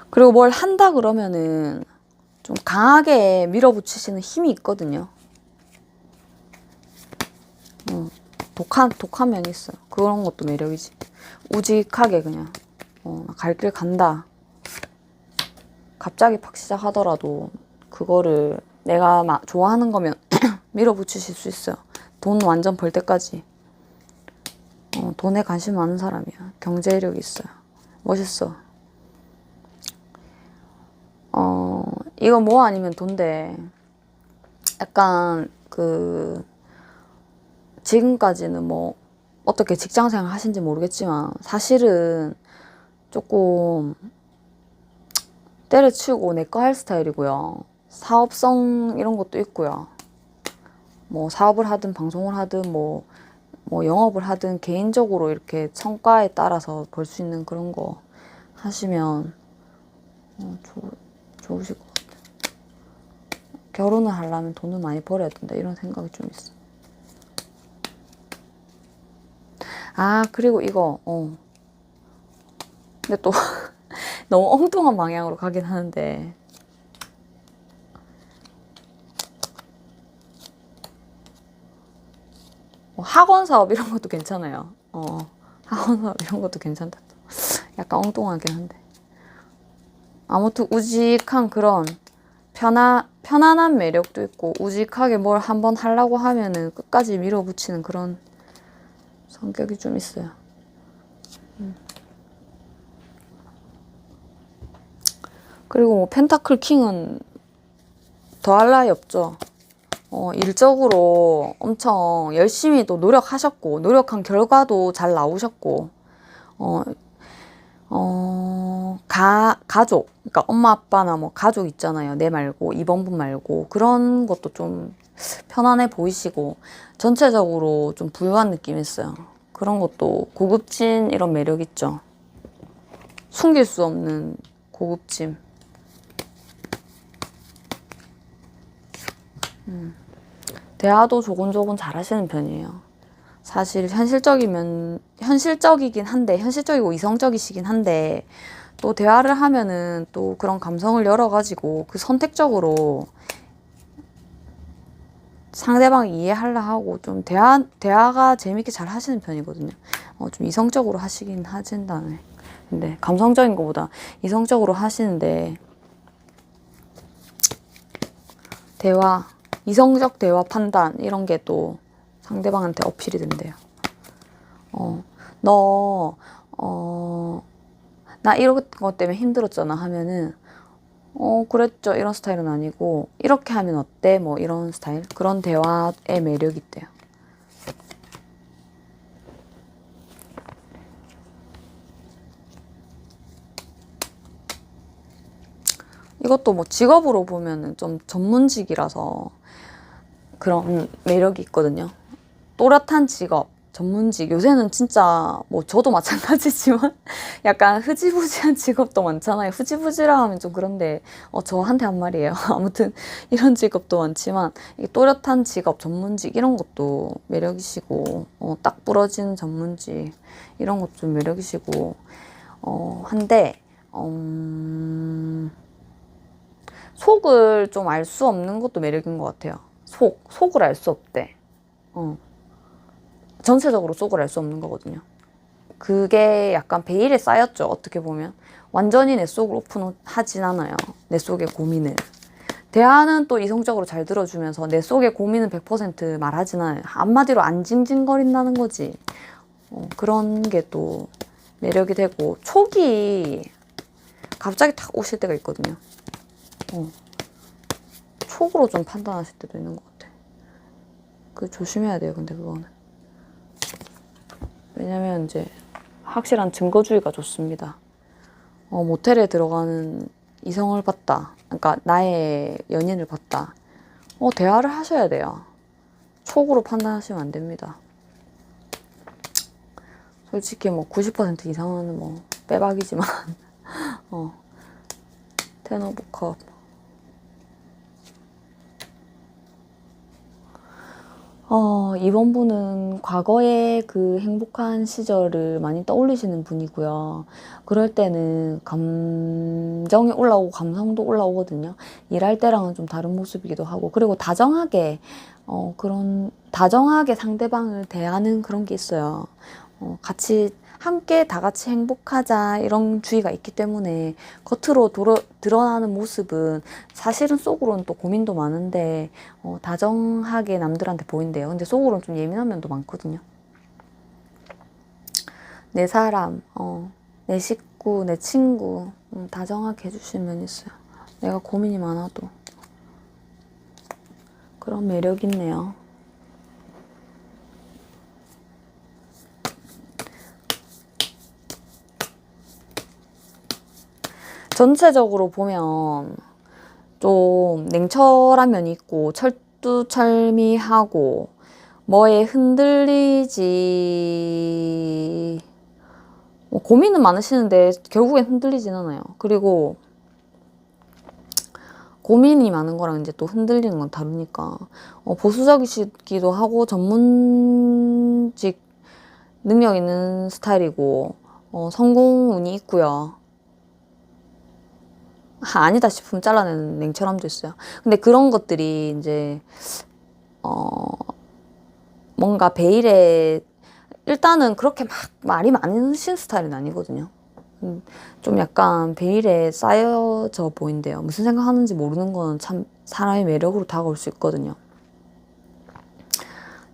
A: 그리고 뭘 한다 그러면은 좀 강하게 밀어붙이시는 힘이 있거든요. 독한 면이 있어요. 그런 것도 매력이지. 우직하게 그냥 갈 길 간다. 갑자기 팍 시작하더라도 그거를 내가 막 좋아하는 거면 밀어붙이실 수 있어요. 돈 완전 벌 때까지. 돈에 관심 많은 사람이야. 경제력이 있어요. 멋있어. 이거 뭐 아니면 돈데 약간 지금까지는 뭐 어떻게 직장생활 하신지 모르겠지만 사실은 조금 때려치우고 내 거 할 스타일이고요. 사업성 이런 것도 있고요. 뭐 사업을 하든 방송을 하든 뭐 영업을 하든 개인적으로 이렇게 성과에 따라서 벌 수 있는 그런 거 하시면 좋으실 것 같아요. 결혼을 하려면 돈을 많이 벌어야 된다 이런 생각이 좀 있어. 그리고 이거 근데 또 너무 엉뚱한 방향으로 가긴 하는데 학원 사업 이런 것도 괜찮아요. 학원 사업 이런 것도 괜찮다. 약간 엉뚱하긴 한데 아무튼 우직한 그런 편안한 매력도 있고 우직하게 뭘 한번 하려고 하면은 끝까지 밀어붙이는 그런 성격이 좀 있어요. 그리고 뭐 펜타클 킹은 더할 나위 없죠. 일적으로 엄청 열심히 또 노력하셨고 노력한 결과도 잘 나오셨고 가족 그러니까 엄마 아빠나 뭐 가족 있잖아요. 내 말고 이번 분 말고 그런 것도 좀 편안해 보이시고 전체적으로 좀 부유한 느낌이 있어요. 그런 것도 고급진 이런 매력 있죠. 숨길 수 없는 고급짐. 대화도 조곤조곤 잘하시는 편이에요. 사실 현실적이긴 한데 현실적이고 이성적이시긴 한데 또 대화를 하면은 또 그런 감성을 열어가지고 그 선택적으로 상대방 이해하려 하고 좀 대화가 재밌게 잘 하시는 편이거든요. 좀 이성적으로 하시긴 하신다네. 근데 감성적인 것보다 이성적으로 하시는데 이성적 대화 판단 이런 게 또 상대방한테 어필이 된대요. 너, 나 이런 것 때문에 힘들었잖아 하면은, 그랬죠. 이런 스타일은 아니고, 이렇게 하면 어때? 뭐 이런 스타일. 그런 대화의 매력이 있대요. 이것도 뭐 직업으로 보면은 좀 전문직이라서 그런 매력이 있거든요. 또렷한 직업, 전문직. 요새는 진짜 뭐 저도 마찬가지지만 약간 흐지부지한 직업도 많잖아요. 흐지부지라 하면 좀 그런데 저한테 한 말이에요. 아무튼 이런 직업도 많지만 이 또렷한 직업, 전문직 이런 것도 매력이시고 딱 부러지는 전문직 이런 것도 좀 매력이시고 한데 속을 좀 알 수 없는 것도 매력인 것 같아요. 속을 알 수 없대. 전체적으로 속을 알 수 없는 거거든요. 그게 약간 베일에 쌓였죠. 어떻게 보면. 완전히 내 속을 오픈하진 않아요. 내 속의 고민을. 대화는 또 이성적으로 잘 들어주면서 내 속의 고민은 100% 말하진 않아요. 한마디로 안 징징거린다는 거지. 그런 게 또 매력이 되고 촉이 갑자기 탁 오실 때가 있거든요. 촉으로 좀 판단하실 때도 있는 것 같아. 그 조심해야 돼요. 근데 그거는. 왜냐면 이제 확실한 증거주의가 좋습니다. 모텔에 들어가는 이성을 봤다. 그러니까 나의 연인을 봤다. 대화를 하셔야 돼요. 촉으로 판단하시면 안 됩니다. 솔직히 뭐 90% 이상은 뭐 빼박이지만 텐 오브 컵. 이번 분은 과거의 그 행복한 시절을 많이 떠올리시는 분이고요. 그럴 때는 감정이 올라오고 감성도 올라오거든요. 일할 때랑은 좀 다른 모습이기도 하고, 그리고 다정하게, 다정하게 상대방을 대하는 그런 게 있어요. 함께 다 같이 행복하자 이런 주의가 있기 때문에 겉으로 드러나는 모습은 사실은 속으로는 또 고민도 많은데 다정하게 남들한테 보인대요. 근데 속으로는 좀 예민한 면도 많거든요. 내 사람, 내 식구, 내 친구 다정하게 해주시는 면이 있어요. 내가 고민이 많아도 그런 매력 있네요. 전체적으로 보면 좀 냉철한 면이 있고 철두철미하고 뭐에 흔들리지 고민은 많으시는데 결국엔 흔들리진 않아요. 그리고 고민이 많은 거랑 이제 또 흔들리는 건 다르니까 보수적이시기도 하고 전문직 능력 있는 스타일이고 성공 운이 있고요. 아니다 싶으면 잘라내는 냉철함도 있어요. 근데 그런 것들이 이제 뭔가 베일에 일단은 그렇게 막 말이 많으신 스타일은 아니거든요. 좀 약간 베일에 쌓여져 보인대요. 무슨 생각하는지 모르는 거는 참 사람의 매력으로 다가올 수 있거든요.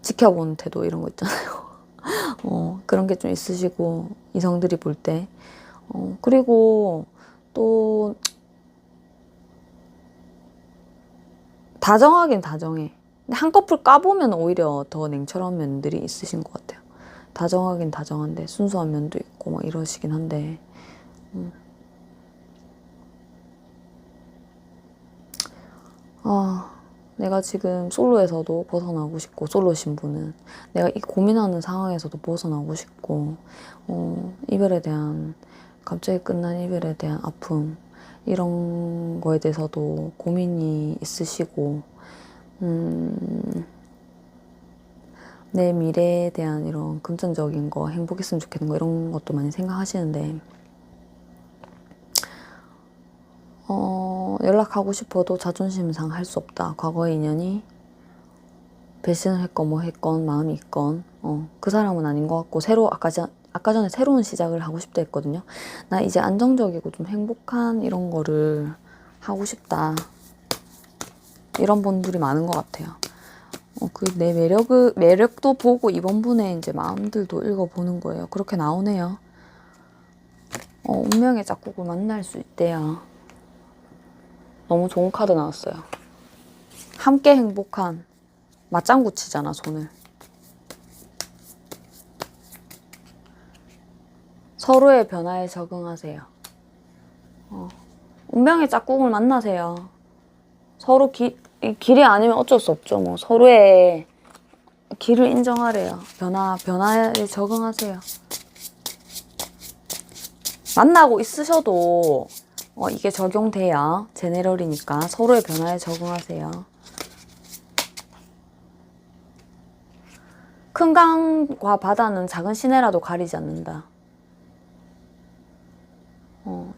A: 지켜보는 태도 이런 거 있잖아요. 그런 게 좀 있으시고 이성들이 볼 때. 그리고 또 다정하긴 다정해. 근데 한꺼풀 까보면 오히려 더 냉철한 면들이 있으신 것 같아요. 다정하긴 다정한데 순수한 면도 있고 막 이러시긴 한데 내가 지금 솔로에서도 벗어나고 싶고 솔로 신부는 내가 이 고민하는 상황에서도 벗어나고 싶고 이별에 대한 갑자기 끝난 이별에 대한 아픔 이런 거에 대해서도 고민이 있으시고 내 미래에 대한 이런 금전적인 거 행복했으면 좋겠는 거 이런 것도 많이 생각하시는데 연락하고 싶어도 자존심 상 할 수 없다. 과거의 인연이 배신을 했건 뭐 했건 마음이 있건 그 사람은 아닌 것 같고 아까 전에 새로운 시작을 하고 싶다 했거든요. 나 이제 안정적이고 좀 행복한 이런 거를 하고 싶다. 이런 분들이 많은 것 같아요. 그 내 매력도 보고 이번 분의 이제 마음들도 읽어보는 거예요. 그렇게 나오네요. 운명의 짝꿍을 만날 수 있대요. 너무 좋은 카드 나왔어요. 함께 행복한 맞장구 치잖아, 손을. 서로의 변화에 적응하세요. 운명의 짝꿍을 만나세요. 서로 길이 아니면 어쩔 수 없죠. 뭐 서로의 길을 인정하래요. 변화에 적응하세요. 만나고 있으셔도 이게 적용돼요. 제네럴이니까 서로의 변화에 적응하세요. 큰 강과 바다는 작은 시내라도 가리지 않는다.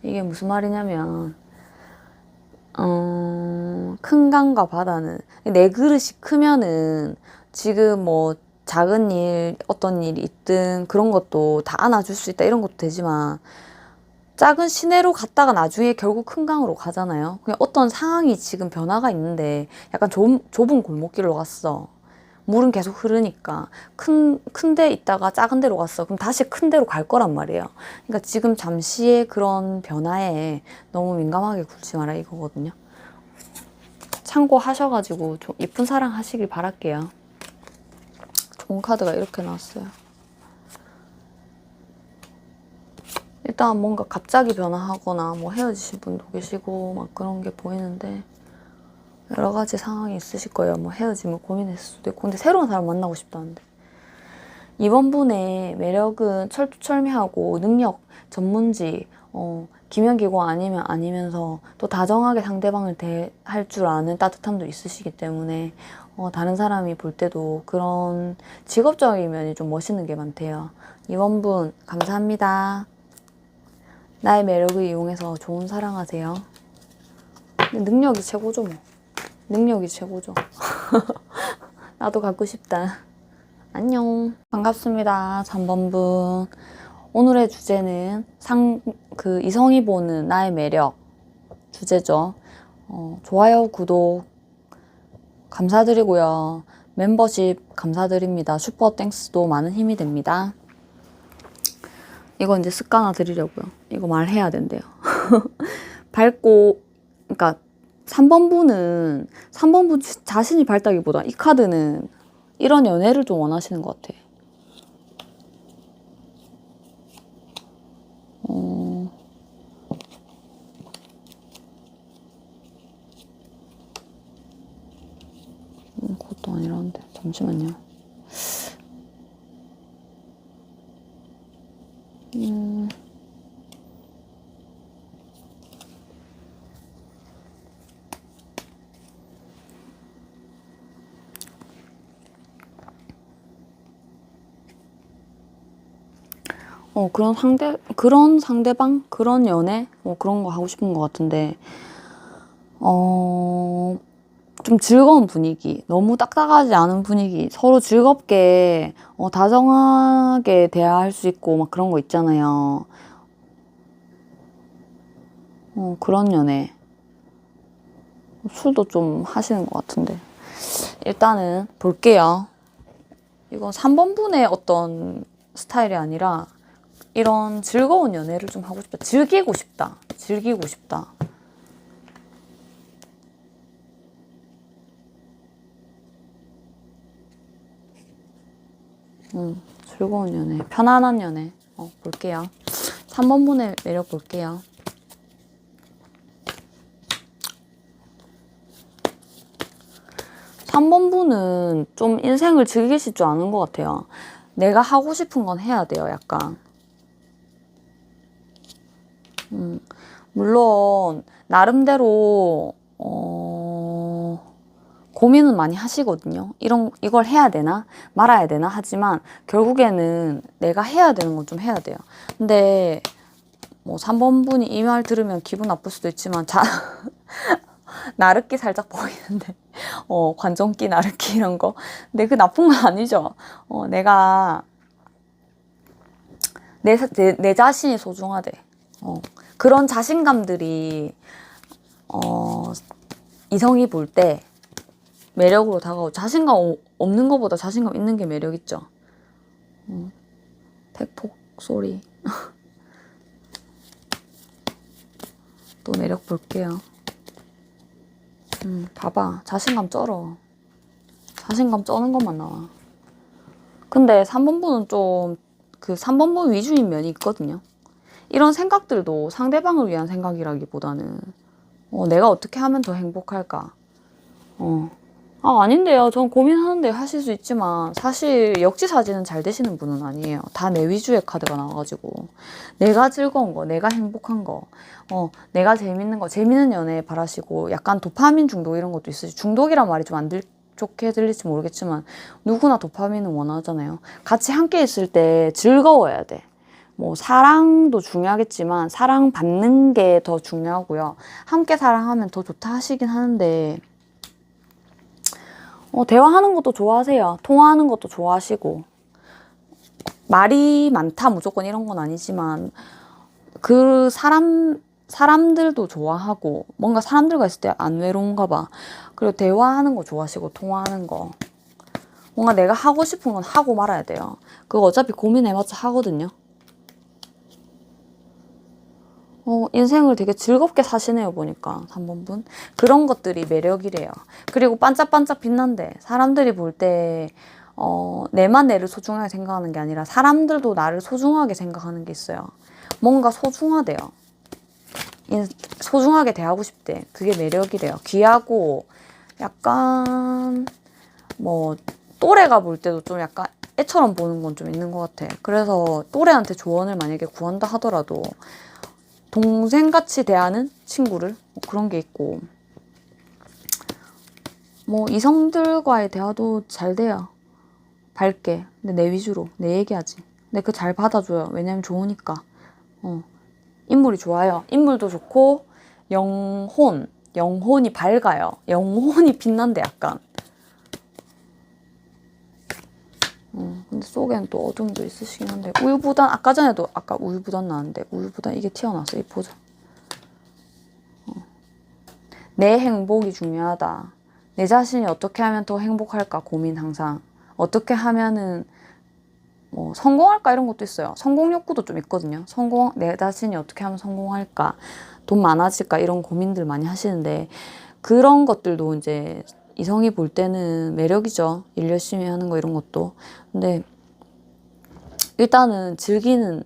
A: 이게 무슨 말이냐면 큰 강과 바다는 내 그릇이 크면은 지금 뭐 작은 일, 어떤 일이 있든 그런 것도 다 안아줄 수 있다 이런 것도 되지만 작은 시내로 갔다가 나중에 결국 큰 강으로 가잖아요. 그냥 어떤 상황이 지금 변화가 있는데 약간 좁은 골목길로 갔어. 물은 계속 흐르니까 큰 데 있다가 작은 데로 갔어. 그럼 다시 큰 데로 갈 거란 말이에요. 그러니까 지금 잠시의 그런 변화에 너무 민감하게 굴지 마라 이거거든요. 참고하셔가지고 이쁜 사랑 하시길 바랄게요. 좋은 카드가 이렇게 나왔어요. 일단 뭔가 갑자기 변화하거나 뭐 헤어지신 분도 계시고 막 그런 게 보이는데 여러 가지 상황이 있으실 거예요. 뭐 헤어짐을 고민했을 수도 있고. 근데 새로운 사람 만나고 싶다는데. 이번 분의 매력은 철두철미하고 능력, 전문지, 기면기고 아니면서 또 다정하게 상대방을 대할 줄 아는 따뜻함도 있으시기 때문에 다른 사람이 볼 때도 그런 직업적인 면이 좀 멋있는 게 많대요. 이번 분 감사합니다. 나의 매력을 이용해서 좋은 사랑하세요. 능력이 최고죠 뭐. 능력이 최고죠. 나도 갖고 싶다. 안녕. 반갑습니다. 3번 분. 오늘의 주제는 이성이 보는 나의 매력 주제죠. 좋아요, 구독 감사드리고요. 멤버십 감사드립니다. 슈퍼 땡스도 많은 힘이 됩니다. 이거 이제 습관화 드리려고요. 이거 말해야 된대요. 밝고, 그러니까 3번 분은 3번 분 자신이 밝다기보다 이 카드는 이런 연애를 좀 원하시는 것 같아. 그것도 아니라는데 잠시만요. 그런 상대방, 그런 연애, 그런 거 하고 싶은 것 같은데, 좀 즐거운 분위기, 너무 딱딱하지 않은 분위기, 서로 즐겁게, 다정하게 대화할 수 있고, 막 그런 거 있잖아요. 그런 연애. 술도 좀 하시는 것 같은데. 일단은 볼게요. 이건 3번 분의 어떤 스타일이 아니라, 이런 즐거운 연애를 좀 하고 싶다. 즐기고 싶다. 즐기고 싶다. 즐거운 연애, 편안한 연애 볼게요. 3번 분의 매력 볼게요. 삼 번 분은 좀 인생을 즐기실 줄 아는 것 같아요. 내가 하고 싶은 건 해야 돼요, 약간. 물론 나름대로 고민은 많이 하시거든요. 이걸 해야 되나 말아야 되나 하지만 결국에는 내가 해야 되는 건 좀 해야 돼요. 근데 뭐 3번 분이 이 말 들으면 기분 나쁠 수도 있지만 나르기 살짝 보이는데 관종기, 나르기 이런 거. 근데 그 나쁜 건 아니죠. 내가 내 자신이 소중하대. 그런 자신감들이 이성이 볼 때 매력으로 다가오고, 자신감 없는 것보다 자신감 있는 게 매력 있죠. 백폭 소리. 또 매력 볼게요. 봐봐. 자신감 쩔어. 자신감 쩌는 것만 나와. 근데 3번분은 좀 그 3번분 위주인 면이 있거든요. 이런 생각들도 상대방을 위한 생각이라기보다는 내가 어떻게 하면 더 행복할까? 아닌데요. 전 고민하는데 하실 수 있지만 사실 역지사지는 잘 되시는 분은 아니에요. 다 내 위주의 카드가 나와가지고 내가 즐거운 거, 내가 행복한 거, 내가 재밌는 거, 재밌는 연애 바라시고 약간 도파민 중독 이런 것도 있으시. 중독이란 말이 좀 안 좋게 들릴지 모르겠지만 누구나 도파민은 원하잖아요. 같이 함께 있을 때 즐거워야 돼. 뭐 사랑도 중요하겠지만 사랑받는 게 더 중요하고요. 함께 사랑하면 더 좋다 하시긴 하는데 대화하는 것도 좋아하세요. 통화하는 것도 좋아하시고, 말이 많다 무조건 이런 건 아니지만 그 사람들도 좋아하고, 뭔가 사람들과 있을 때 안 외로운가 봐. 그리고 대화하는 거 좋아하시고, 통화하는 거. 뭔가 내가 하고 싶은 건 하고 말아야 돼요. 그거 어차피 고민해봤자 하거든요. 인생을 되게 즐겁게 사시네요, 보니까. 3번분. 그런 것들이 매력이래요. 그리고 반짝반짝 빛난데, 사람들이 볼 때, 내만 내를 소중하게 생각하는 게 아니라 사람들도 나를 소중하게 생각하는 게 있어요. 뭔가 소중하대요. 소중하게 대하고 싶대. 그게 매력이래요. 귀하고, 약간, 뭐, 또래가 볼 때도 좀 약간 애처럼 보는 건 좀 있는 것 같아. 그래서 또래한테 조언을 만약에 구한다 하더라도, 동생같이 대하는 친구를 뭐 그런 게 있고, 뭐 이성들과의 대화도 잘 돼요. 밝게. 근데 내 위주로 내 얘기하지. 근데 그 잘 받아줘요. 왜냐면 좋으니까. 인물이 좋아요. 인물도 좋고 영혼이 밝아요. 영혼이 빛난데 약간. 근데 속에는 또 어둠도 있으시긴 한데, 우유부단, 아까 전에도 아까 우유부단 나왔는데 우유부단 이게 튀어나왔어. 이 포즈. 내 행복이 중요하다. 내 자신이 어떻게 하면 더 행복할까 고민 항상. 어떻게 하면은 뭐 성공할까 이런 것도 있어요. 성공 욕구도 좀 있거든요. 내 자신이 어떻게 하면 성공할까, 돈 많아질까 이런 고민들 많이 하시는데, 그런 것들도 이제 이성이 볼 때는 매력이죠. 일 열심히 하는 거 이런 것도. 근데 일단은 즐기는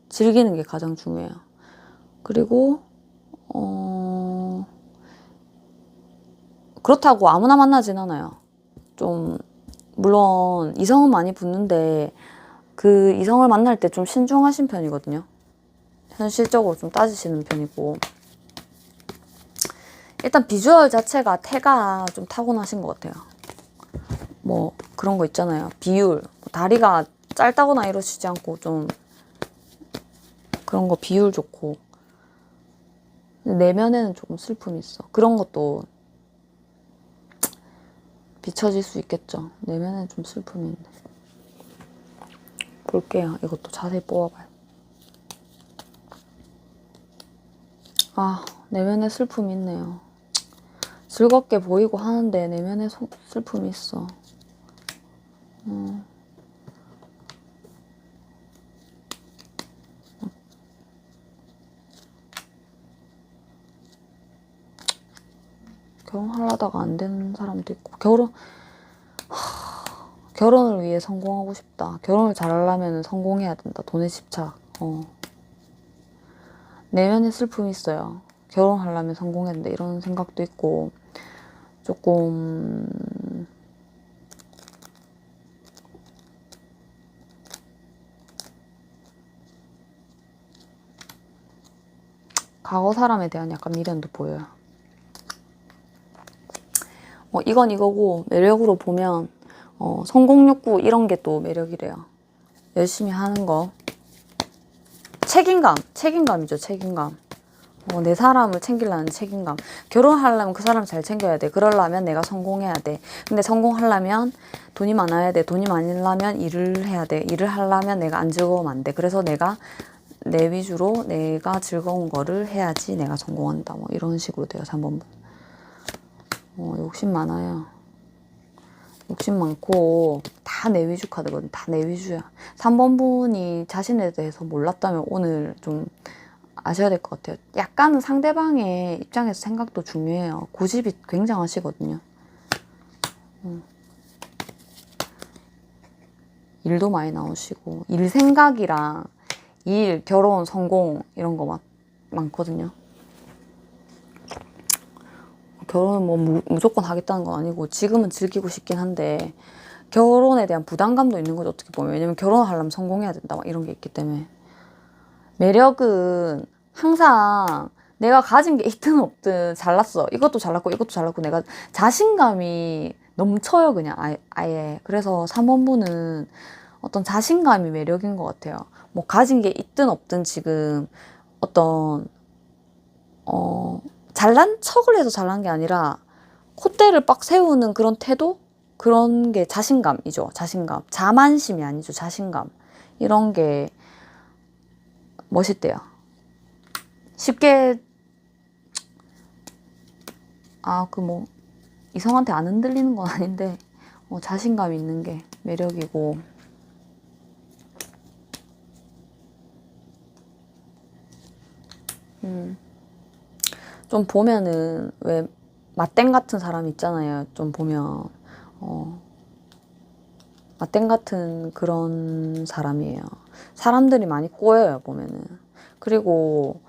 A: 게 가장 중요해요. 그리고 그렇다고 아무나 만나진 않아요. 좀 물론 이성은 많이 붙는데 그 이성을 만날 때 좀 신중하신 편이거든요. 현실적으로 좀 따지시는 편이고, 일단 비주얼 자체가 태가 좀 타고나신 것 같아요. 뭐 그런 거 있잖아요. 비율, 뭐 다리가 짧다거나 이러시지 않고 좀 그런 거 비율 좋고, 내면에는 조금 슬픔이 있어. 그런 것도 비춰질 수 있겠죠. 내면에는 좀 슬픔이 있네. 볼게요. 이것도 자세히 뽑아봐요. 내면에 슬픔이 있네요. 즐겁게 보이고 하는데 내면에 슬픔이 있어. 결혼하려다가 안 되는 사람도 있고, 결혼을 위해 성공하고 싶다. 결혼을 잘하려면 성공해야 된다. 돈에 집착. 내면에 슬픔이 있어요. 결혼하려면 성공해야 된다. 이런 생각도 있고, 조금 과거 사람에 대한 약간 미련도 보여요. 이건 이거고, 매력으로 보면 성공 욕구 이런 게 또 매력이래요. 열심히 하는 거. 책임감이죠, 책임감. 내 사람을 챙기려는 책임감. 결혼하려면 그 사람 잘 챙겨야 돼. 그러려면 내가 성공해야 돼. 근데 성공하려면 돈이 많아야 돼. 돈이 많으려면 일을 해야 돼. 일을 하려면 내가 안 즐거우면 안 돼. 그래서 내가 내 위주로 내가 즐거운 거를 해야지 내가 성공한다. 뭐 이런 식으로 돼요. 3번분. 욕심 많아요. 욕심 많고 다 내 위주 카드거든. 다 내 위주야. 3번분이 자신에 대해서 몰랐다면 오늘 좀 아셔야 될 것 같아요. 약간은 상대방의 입장에서 생각도 중요해요. 고집이 굉장하시거든요. 일도 많이 나오시고 일 생각이랑 일, 결혼, 성공 이런 거 많거든요. 결혼은 뭐 무조건 하겠다는 건 아니고 지금은 즐기고 싶긴 한데 결혼에 대한 부담감도 있는 거죠. 어떻게 보면. 왜냐면 결혼을 하려면 성공해야 된다 막 이런 게 있기 때문에. 매력은 항상 내가 가진 게 있든 없든 잘났어. 이것도 잘났고 이것도 잘났고 내가 자신감이 넘쳐요. 그냥 아예. 그래서 3번분은 어떤 자신감이 매력인 것 같아요. 뭐 가진 게 있든 없든 지금 어떤 잘난 척을 해서 잘난 게 아니라 콧대를 빡 세우는 그런 태도? 그런 게 자신감이죠. 자신감. 자만심이 아니죠. 자신감. 이런 게 멋있대요. 쉽게 이성한테 안 흔들리는 건 아닌데 자신감 있는 게 매력이고 좀 보면은 왜 맞땡 같은 사람 있잖아요. 좀 보면 맞땡 같은 그런 사람이에요. 사람들이 많이 꼬여요. 보면은. 그리고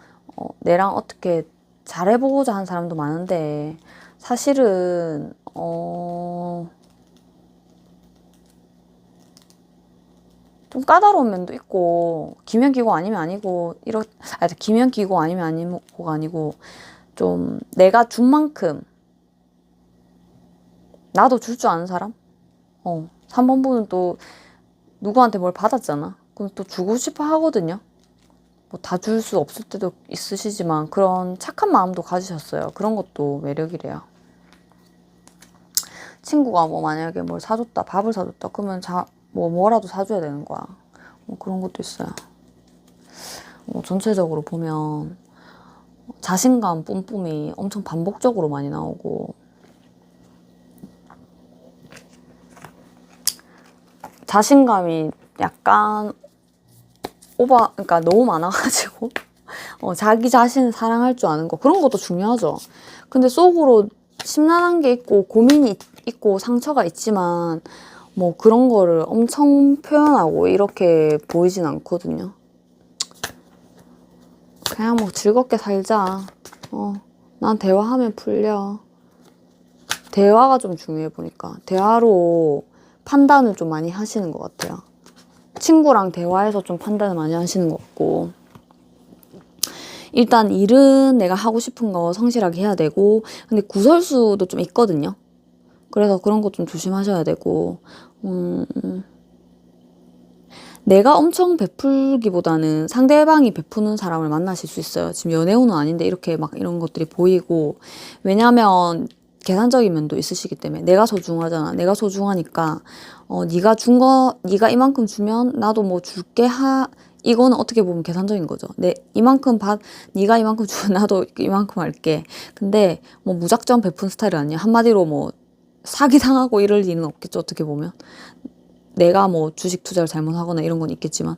A: 내랑 어떻게 잘해보고자 하는 사람도 많은데 사실은 좀 까다로운 면도 있고 기면기고 아니면 아니고 기면기고 아니면 아니고가 아니고 좀 내가 준 만큼 나도 줄 줄 아는 사람? 3번분은 또 누구한테 뭘 받았잖아. 그럼 또 주고 싶어 하거든요. 뭐 다 줄 수 없을 때도 있으시지만 그런 착한 마음도 가지셨어요. 그런 것도 매력이래요. 친구가 뭐 만약에 뭘 사줬다, 밥을 사줬다, 그러면 뭐라도 사줘야 되는 거야. 뭐 그런 것도 있어요. 전체적으로 보면 자신감 뿜뿜이 엄청 반복적으로 많이 나오고 자신감이 약간 그러니까 너무 많아가지고 자기 자신을 사랑할 줄 아는 거 그런 것도 중요하죠. 근데 속으로 심란한 게 있고 고민이 있고 상처가 있지만 뭐 그런 거를 엄청 표현하고 이렇게 보이진 않거든요. 그냥 뭐 즐겁게 살자. 난 대화하면 풀려. 대화가 좀 중요해 보니까. 대화로 판단을 좀 많이 하시는 것 같아요. 친구랑 대화해서 좀 판단을 많이 하시는 것 같고. 일단 일은 내가 하고 싶은 거 성실하게 해야 되고 근데 구설수도 좀 있거든요. 그래서 그런 거 좀 조심하셔야 되고 내가 엄청 베풀기보다는 상대방이 베푸는 사람을 만나실 수 있어요. 지금 연애운은 아닌데 이렇게 막 이런 것들이 보이고 왜냐면 계산적인 면도 있으시기 때문에 내가 소중하잖아. 내가 소중하니까 네가 이만큼 주면 나도 뭐 줄게 이거는 어떻게 보면 계산적인 거죠. 네가 이만큼 주면 나도 이만큼 할게. 근데 뭐 무작정 베푼 스타일은 아니야. 한마디로 뭐 사기당하고 이럴 일은 없겠죠. 어떻게 보면. 내가 뭐 주식 투자를 잘못하거나 이런 건 있겠지만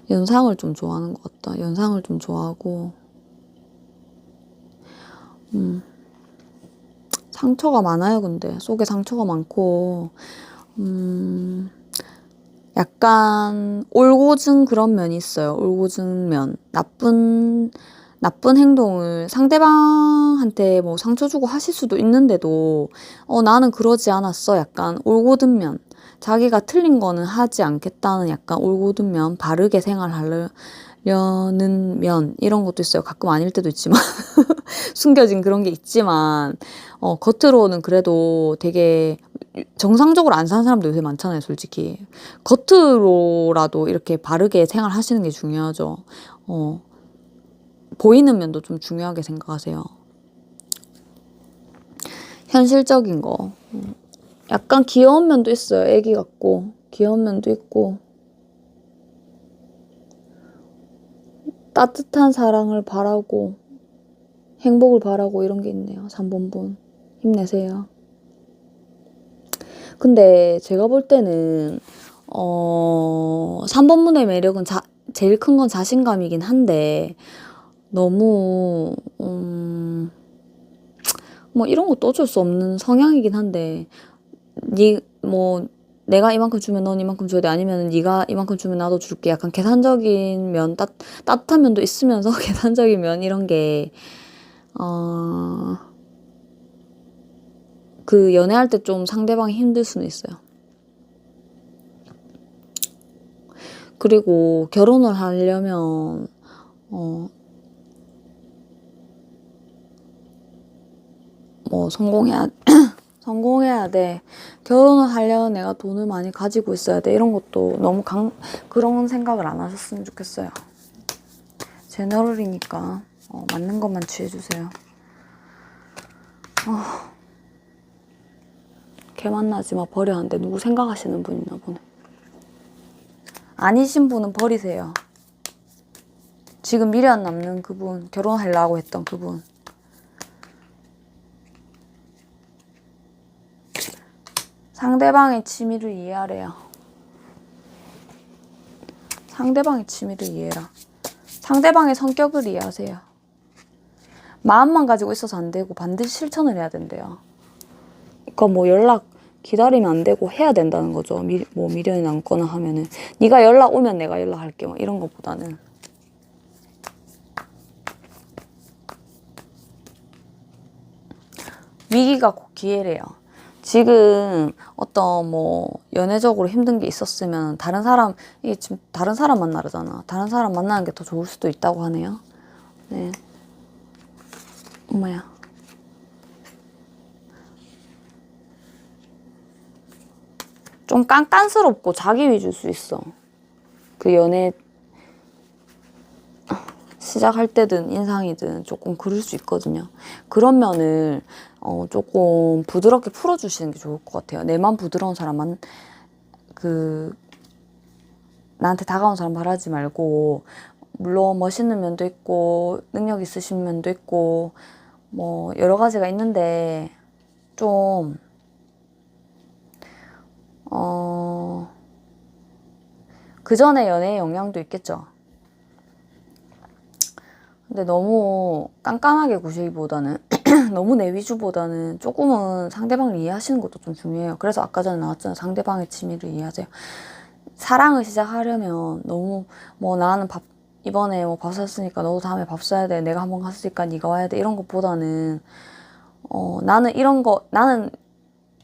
A: 연상을 좀 좋아하는 것 같다. 연상을 좀 좋아하고 상처가 많아요. 근데 속에 상처가 많고 약간 올고증 그런 면이 있어요. 올고증 면. 나쁜 행동을 상대방한테 뭐 상처 주고 하실 수도 있는데도 나는 그러지 않았어. 약간 올고든 면. 자기가 틀린 거는 하지 않겠다는 약간 올고든 면. 바르게 생활하려는 면. 이런 것도 있어요. 가끔 아닐 때도 있지만 숨겨진 그런 게 있지만 겉으로는 그래도 되게 정상적으로 안 사는 사람도 요새 많잖아요, 솔직히. 겉으로라도 이렇게 바르게 생활하시는 게 중요하죠. 보이는 면도 좀 중요하게 생각하세요. 현실적인 거. 약간 귀여운 면도 있어요. 애기 같고. 귀여운 면도 있고. 따뜻한 사랑을 바라고, 행복을 바라고 이런 게 있네요. 3번분. 힘내세요. 근데 제가 볼 때는 3번분의 매력은 제일 큰 건 자신감이긴 한데 너무 뭐 이런 것도 어쩔 수 없는 성향이긴 한데 내가 이만큼 주면 넌 이만큼 줘야 돼. 아니면 네가 이만큼 주면 나도 줄게. 약간 계산적인 면, 따뜻한 면도 있으면서 계산적인 면 이런 게 그 연애할 때 좀 상대방이 힘들 수는 있어요. 그리고 결혼을 하려면 뭐 성공해야 돼. 결혼을 하려면 내가 돈을 많이 가지고 있어야 돼. 이런 것도 너무 그런 생각을 안 하셨으면 좋겠어요. 제너럴이니까 맞는 것만 취해주세요. 걔 만나지 마, 버려. 한데 누구 생각하시는 분 있나 보네. 아니신 분은 버리세요. 지금 미련 남는 그분, 결혼하려고 했던 그분. 상대방의 취미를 이해하래요. 상대방의 취미를 이해해라. 상대방의 성격을 이해하세요. 마음만 가지고 있어서 안 되고 반드시 실천을 해야 된대요. 그러니까 뭐 연락 기다리면 안 되고 해야 된다는 거죠. 뭐 미련이 남거나 하면은 네가 연락 오면 내가 연락할게. 뭐 이런 것보다는. 위기가 곧 기회래요. 지금 어떤 뭐 연애적으로 힘든 게 있었으면 이게 지금 다른 사람 만나잖아. 다른 사람 만나는 게 더 좋을 수도 있다고 하네요. 네. 엄마야. 좀 깐깐스럽고 자기 위주일 수 있어. 그 연애 시작할 때든 인상이든 조금 그럴 수 있거든요. 그런 면을 조금 부드럽게 풀어주시는 게 좋을 것 같아요. 내만 부드러운 사람만 나한테 다가온 사람 바라지 말고, 물론 멋있는 면도 있고 능력 있으신 면도 있고 뭐 여러 가지가 있는데 좀 그 전에 연애의 영향도 있겠죠. 근데 너무 깐깐하게 구시기보다는 너무 내 위주보다는 조금은 상대방을 이해하시는 것도 좀 중요해요. 그래서 아까 전에 나왔잖아요. 상대방의 취미를 이해하세요. 사랑을 시작하려면 너무 뭐 나는 이번에 뭐 밥 샀으니까 너도 다음에 밥 사야 돼. 내가 한번 갔으니까 네가 와야 돼. 이런 것보다는 나는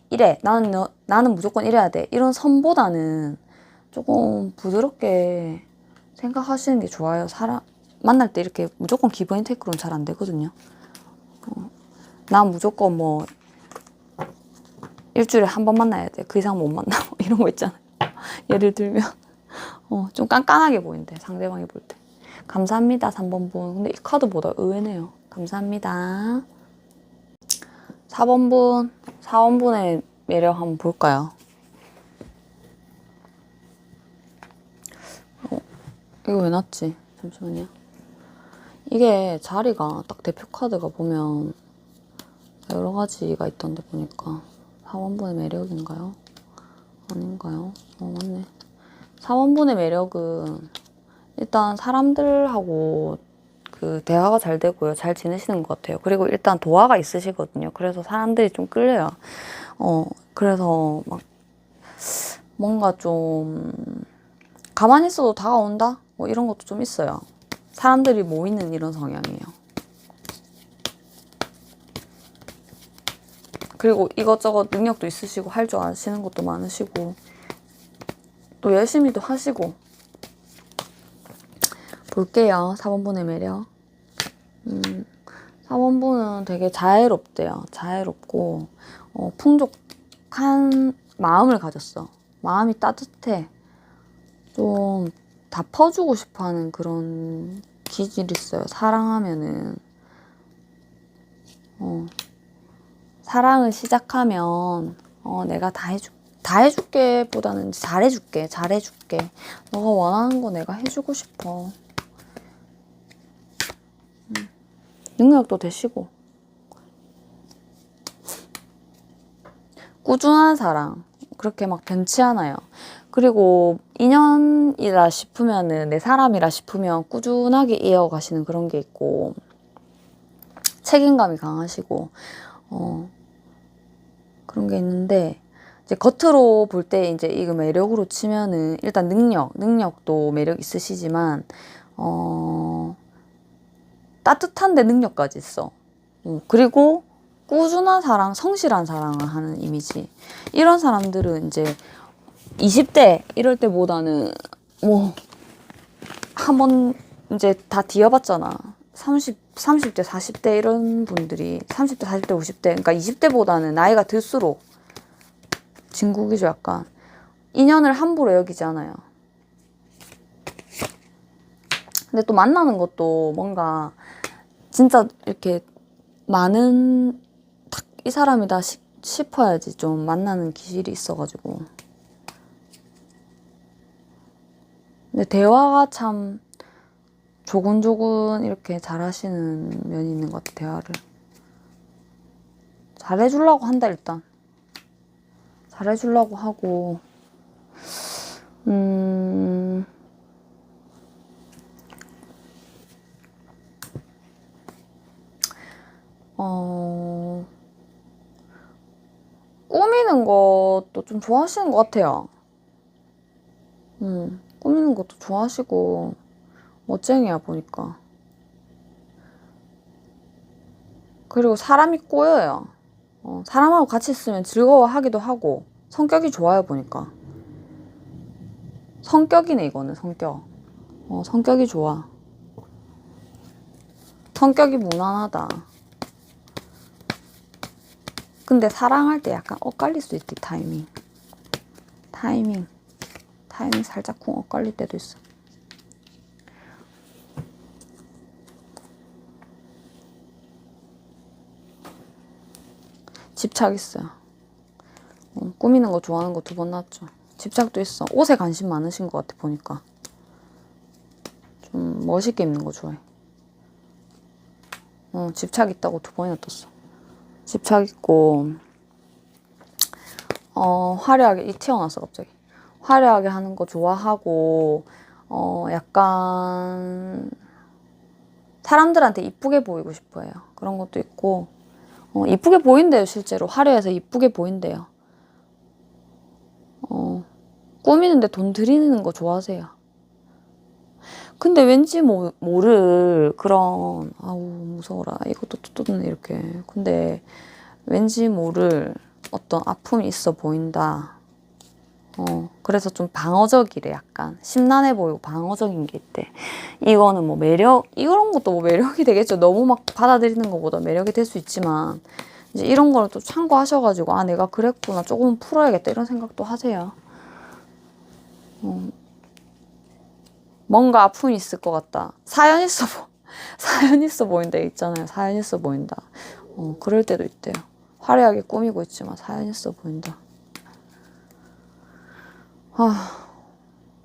A: 이래. 나는 무조건 이래야 돼. 이런 선보다는 조금 부드럽게 생각하시는 게 좋아요. 만날 때 이렇게 무조건 기브 앤 테이크로는 잘 안 되거든요. 난 무조건 뭐 일주일에 한 번 만나야 돼. 그 이상 못 만나. 이런 거 있잖아요. 예를 들면 좀 깐깐하게 보인대. 상대방이 볼 때. 감사합니다. 3번 분. 근데 이 카드보다 의외네요. 감사합니다. 4번 분. 4번 분의 매력 한번 볼까요? 이거 왜 놨지? 잠시만요. 이게 자리가 딱 대표 카드가 보면 여러 가지가 있던데 보니까 4원분의 매력인가요? 아닌가요? 맞네. 4원분의 매력은 일단 사람들하고 그 대화가 잘 되고요. 잘 지내시는 것 같아요. 그리고 일단 도화가 있으시거든요. 그래서 사람들이 좀 끌려요. 그래서 막 뭔가 좀 가만히 있어도 다가온다? 뭐 이런 것도 좀 있어요. 사람들이 모이는 이런 성향이에요. 그리고 이것저것 능력도 있으시고 할 줄 아시는 것도 많으시고 또 열심히도 하시고. 볼게요. 4번분의 매력. 4번분은 되게 자애롭대요. 자애롭고 따뜻한 마음을 가졌어. 마음이 따뜻해. 좀 다 퍼주고 싶어 하는 그런 기질이 있어요. 사랑하면은. 사랑을 시작하면, 내가 다 해줄게 보다는 잘해줄게. 너가 원하는 거 내가 해주고 싶어. 능력도 되시고. 꾸준한 사랑. 그렇게 막 변치 않아요. 그리고 인연이라 싶으면은, 내 사람이라 싶으면 꾸준하게 이어가시는 그런 게 있고, 책임감이 강하시고, 그런 게 있는데, 이제 겉으로 볼 때 이제 이거 매력으로 치면은, 일단 능력도 매력 있으시지만, 따뜻한데 능력까지 있어. 그리고 꾸준한 사랑, 성실한 사랑을 하는 이미지. 이런 사람들은 이제 20대 이럴 때보다는 뭐 한번 이제 다 뒤어봤잖아. 30대, 40대 이런 분들이 30대, 40대, 50대 그러니까 20대보다는 나이가 들수록 진국이죠. 약간 인연을 함부로 여기지 않아요. 근데 또 만나는 것도 뭔가 진짜 이렇게 많은 딱 이 사람이다 싶어야지 좀 만나는 기질이 있어가지고. 근데 대화가 참 조곤조곤 이렇게 잘하시는 면이 있는 것 같아. 대화를 잘해주려고 한다. 일단 잘해주려고 하고 꾸미는 것도 좀 좋아하시는 것 같아요. 꾸미는 것도 좋아하시고 멋쟁이야 보니까. 그리고 사람이 꼬여요. 사람하고 같이 있으면 즐거워하기도 하고 성격이 좋아요 보니까. 성격이네 이거는. 성격이 좋아. 성격이 무난하다. 근데 사랑할 때 약간 엇갈릴 수 있대. 타이밍 살짝 쿵 엇갈릴 때도 있어. 집착 있어요. 꾸미는 거 좋아하는 거 2번 났죠. 집착도 있어. 옷에 관심 많으신 것 같아 보니까. 좀 멋있게 입는 거 좋아해. 집착 있다고 2번이나 떴어. 집착 있고 화려하게 이 튀어나왔어 갑자기. 화려하게 하는 거 좋아하고 약간 사람들한테 이쁘게 보이고 싶어 해요. 그런 것도 있고 이쁘게 보인대요. 실제로 화려해서 이쁘게 보인대요. 꾸미는데 돈 들이는 거 좋아하세요. 근데 왠지 모를 그런 아우 무서워라 이것도 또 떴네 이렇게. 근데 왠지 모를 어떤 아픔이 있어 보인다. 그래서 좀 방어적이래. 약간 심란해 보이고 방어적인 게 있대. 이거는 뭐 매력, 이런 것도 뭐 매력이 되겠죠. 너무 막 받아들이는 것보다 매력이 될 수 있지만 이제 이런 걸 또 참고하셔가지고 아 내가 그랬구나 조금 풀어야겠다 이런 생각도 하세요. 뭔가 아픔이 있을 것 같다. 사연 있어 보인다 있잖아요. 사연 있어 보인다. 그럴 때도 있대요. 화려하게 꾸미고 있지만 사연 있어 보인다.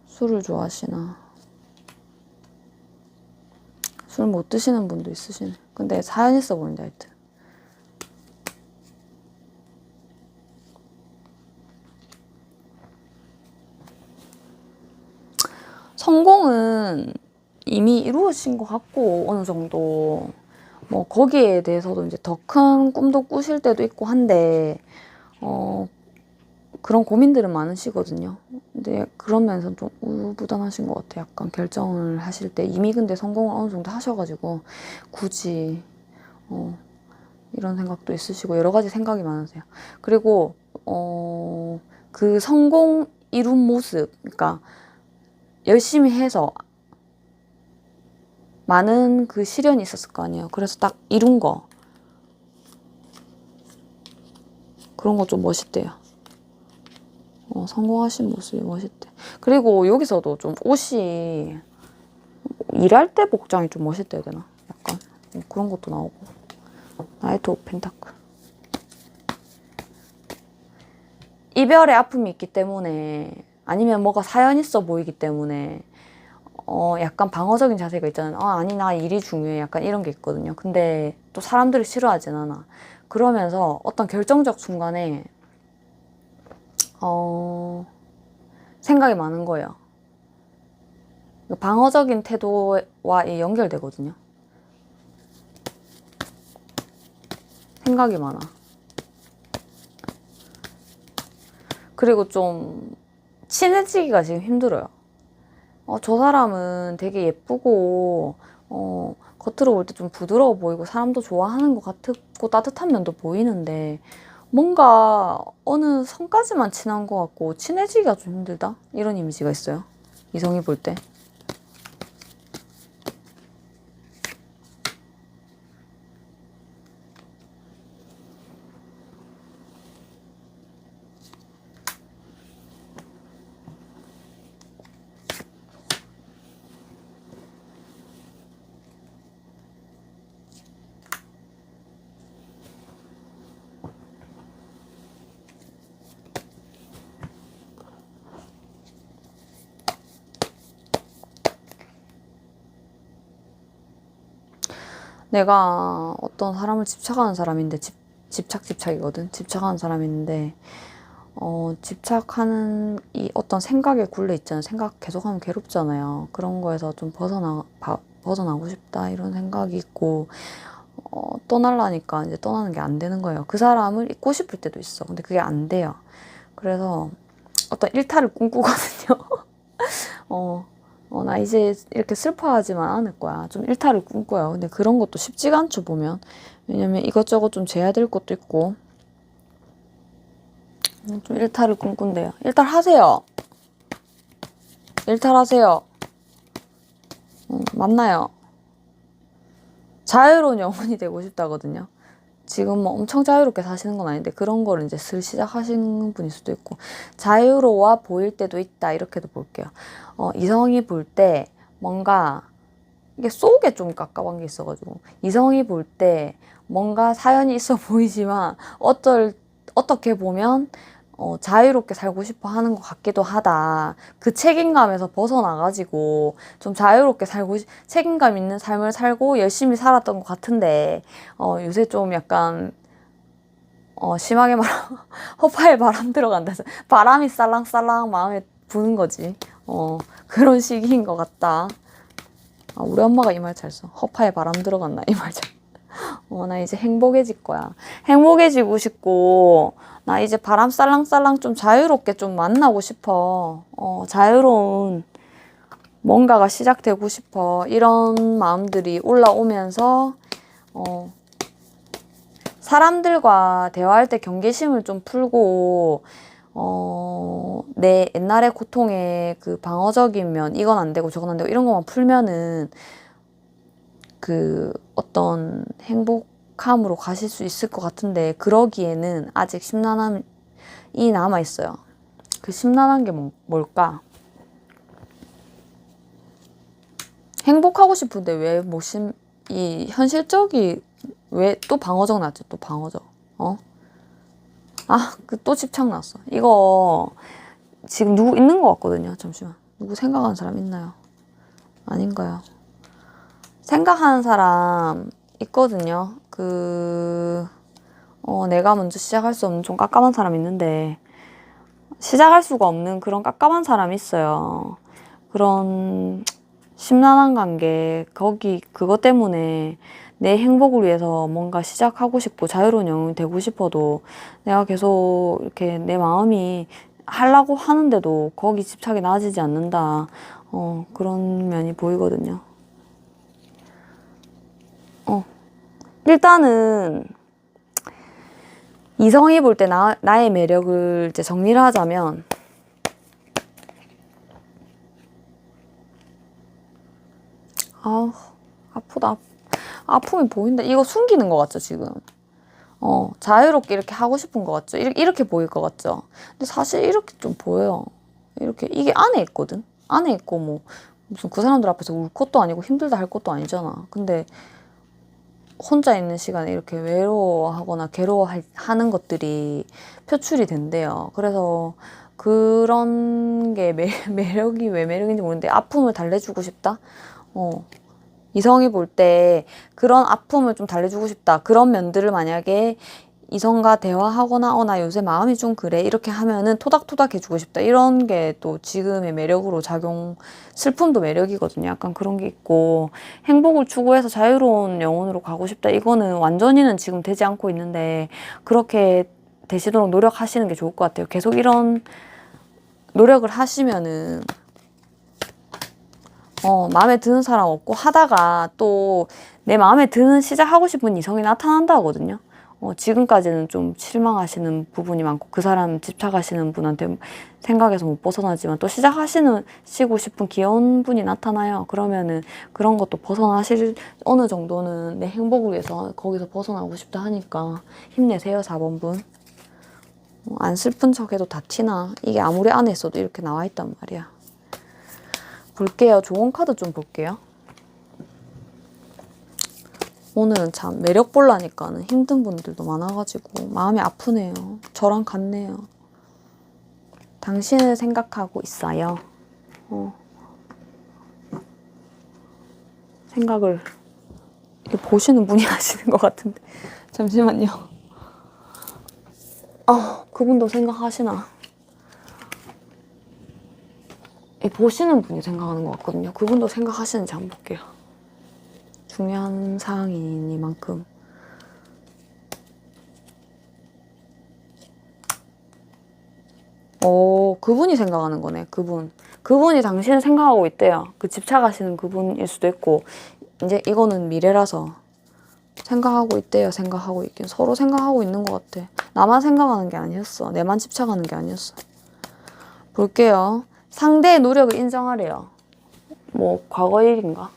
A: 술을 좋아하시나? 술 못 드시는 분도 있으시네. 근데 사연 있어 보인다 하여튼. 성공은 이미 이루어진 것 같고 어느 정도 뭐 거기에 대해서도 이제 더 큰 꿈도 꾸실 때도 있고 한데 그런 고민들은 많으시거든요. 근데 그런 면에서 좀 우부단하신 것 같아요. 약간 결정을 하실 때 이미 근데 성공을 어느 정도 하셔가지고 굳이 이런 생각도 있으시고 여러 가지 생각이 많으세요. 그리고 그 성공 이룬 모습, 그러니까 열심히 해서 많은 그 시련이 있었을 거 아니에요. 그래서 딱 이룬 거 그런 거 좀 멋있대요. 성공하신 모습이 멋있대. 그리고 여기서도 좀 옷이 일할 때 복장이 좀 멋있다 해야 되나? 약간 그런 것도 나오고. 나이트 오브 펜타클. 이별의 아픔이 있기 때문에 아니면 뭐가 사연 있어 보이기 때문에 약간 방어적인 자세가 있잖아요. 아니 나 일이 중요해. 약간 이런 게 있거든요. 근데 또 사람들이 싫어하진 않아. 그러면서 어떤 결정적 순간에 생각이 많은 거예요. 방어적인 태도와 연결되거든요. 생각이 많아. 그리고 좀 친해지기가 지금 힘들어요. 저 사람은 되게 예쁘고 겉으로 볼 때 좀 부드러워 보이고 사람도 좋아하는 것 같고 따뜻한 면도 보이는데 뭔가 어느 선까지만 친한 것 같고 친해지기가 좀 힘들다? 이런 이미지가 있어요. 이성이 볼 때. 내가 어떤 사람을 집착하는 사람인데 집착이거든. 집착하는 사람인데 집착하는 이 어떤 생각의 굴레 있잖아요. 생각 계속하면 괴롭잖아요. 그런 거에서 좀 벗어나고 싶다 이런 생각이 있고 떠나려니까 이제 떠나는 게 안 되는 거예요. 그 사람을 잊고 싶을 때도 있어. 근데 그게 안 돼요. 그래서 어떤 일탈을 꿈꾸거든요. 나 이제 이렇게 슬퍼하지만 않을 거야. 좀 일탈을 꿈꿔요. 근데 그런 것도 쉽지가 않죠, 보면. 왜냐면 이것저것 좀 재야 될 것도 있고. 좀 일탈을 꿈꾼대요. 일탈하세요. 일탈하세요. 맞나요? 자유로운 영혼이 되고 싶다거든요. 지금 뭐 엄청 자유롭게 사시는 건 아닌데 그런 거를 이제 슬 시작하시는 분일 수도 있고 자유로워 보일 때도 있다 이렇게도 볼게요. 이성이 볼 때 뭔가 이게 속에 좀 깝깝한 게 있어가지고 이성이 볼 때 뭔가 사연이 있어 보이지만 어떻게 보면 자유롭게 살고 싶어 하는 것 같기도 하다. 그 책임감에서 벗어나가지고 좀 자유롭게 책임감 있는 삶을 살고 열심히 살았던 것 같은데 요새 좀 약간 심하게 말하면 허파에 바람 들어간다 해서 바람이 살랑살랑 마음에 부는 거지. 그런 시기인 것 같다. 우리 엄마가 이 말 잘 써. 허파에 바람 들어갔나 이 말 잘. 나 이제 행복해질 거야. 행복해지고 싶고 나 이제 바람 살랑살랑 좀 자유롭게 좀 만나고 싶어. 자유로운 뭔가가 시작되고 싶어. 이런 마음들이 올라오면서 사람들과 대화할 때 경계심을 좀 풀고 내 옛날의 고통의 그 방어적인 면 이건 안 되고 저건 안 되고 이런 것만 풀면은 그 어떤 행복함으로 가실 수 있을 것 같은데 그러기에는 아직 심란함이 남아 있어요. 그 심란한 게 뭘까? 행복하고 싶은데 왜 이 현실적이 왜 또 방어적 났지? 또 방어적. 또 집착 났어. 이거 지금 누구 있는 것 같거든요. 잠시만. 누구 생각하는 사람 있나요? 아닌가요? 생각하는 사람 있거든요. 내가 먼저 시작할 수 없는 좀 깝깝한 사람 있는데, 시작할 수가 없는 그런 깝깝한 사람이 있어요. 그런 심란한 관계, 그것 때문에 내 행복을 위해서 뭔가 시작하고 싶고 자유로운 영혼이 되고 싶어도 내가 계속 이렇게 내 마음이 하려고 하는데도 거기 집착이 나아지지 않는다. 그런 면이 보이거든요. 일단은 이성이 볼 때 나의 매력을 이제 정리를 하자면 아프다. 아픔이 보인다. 이거 숨기는 것 같죠, 지금? 자유롭게 이렇게 하고 싶은 것 같죠? 이렇게 보일 것 같죠? 근데 사실 이렇게 좀 보여요. 이렇게, 이게 안에 있거든? 안에 있고, 뭐, 무슨 그 사람들 앞에서 울 것도 아니고 힘들다 할 것도 아니잖아. 근데 혼자 있는 시간에 이렇게 외로워하거나 괴로워하는 것들이 표출이 된대요. 그래서 그런 게 매력이 왜 매력인지 모르는데, 아픔을 달래주고 싶다? 이성이 볼 때 그런 아픔을 좀 달래주고 싶다. 그런 면들을 만약에 이성과 대화하거나 나 요새 마음이 좀 그래 이렇게 하면은 토닥토닥 해주고 싶다. 이런 게 또 지금의 매력으로 슬픔도 매력이거든요. 약간 그런 게 있고, 행복을 추구해서 자유로운 영혼으로 가고 싶다. 이거는 완전히는 지금 되지 않고 있는데, 그렇게 되시도록 노력하시는 게 좋을 것 같아요. 계속 이런 노력을 하시면은 마음에 드는 사람 없고 하다가 또 내 마음에 드는 시작하고 싶은 이성이 나타난다 하거든요. 지금까지는 좀 실망하시는 부분이 많고 그 사람 집착하시는 분한테 생각에서 못 벗어나지만 또 시작하시고 싶은 귀여운 분이 나타나요. 그러면은 그런 것도 어느 정도는 내 행복을 위해서 거기서 벗어나고 싶다 하니까 힘내세요, 4번 분. 안 슬픈 척해도 다 티나. 이게 아무리 안에 있어도 이렇게 나와 있단 말이야. 볼게요. 좋은 카드 좀 볼게요. 오늘은 참 매력 보려니까는 힘든 분들도 많아가지고 마음이 아프네요. 저랑 같네요. 당신을 생각하고 있어요. 생각을 보시는 분이 하시는 것 같은데. 잠시만요. 그분도 생각하시나? 보시는 분이 생각하는 것 같거든요. 그분도 생각하시는지 한번 볼게요. 중요한 사항이니만큼. 그분이 생각하는 거네. 그분이 당신을 생각하고 있대요. 그 집착하시는 그분일 수도 있고, 이제 이거는 미래라서 생각하고 있대요. 생각하고 있긴. 서로 생각하고 있는 것 같아. 나만 생각하는 게 아니었어. 내만 집착하는 게 아니었어. 볼게요. 상대의 노력을 인정하래요. 뭐 과거 일인가?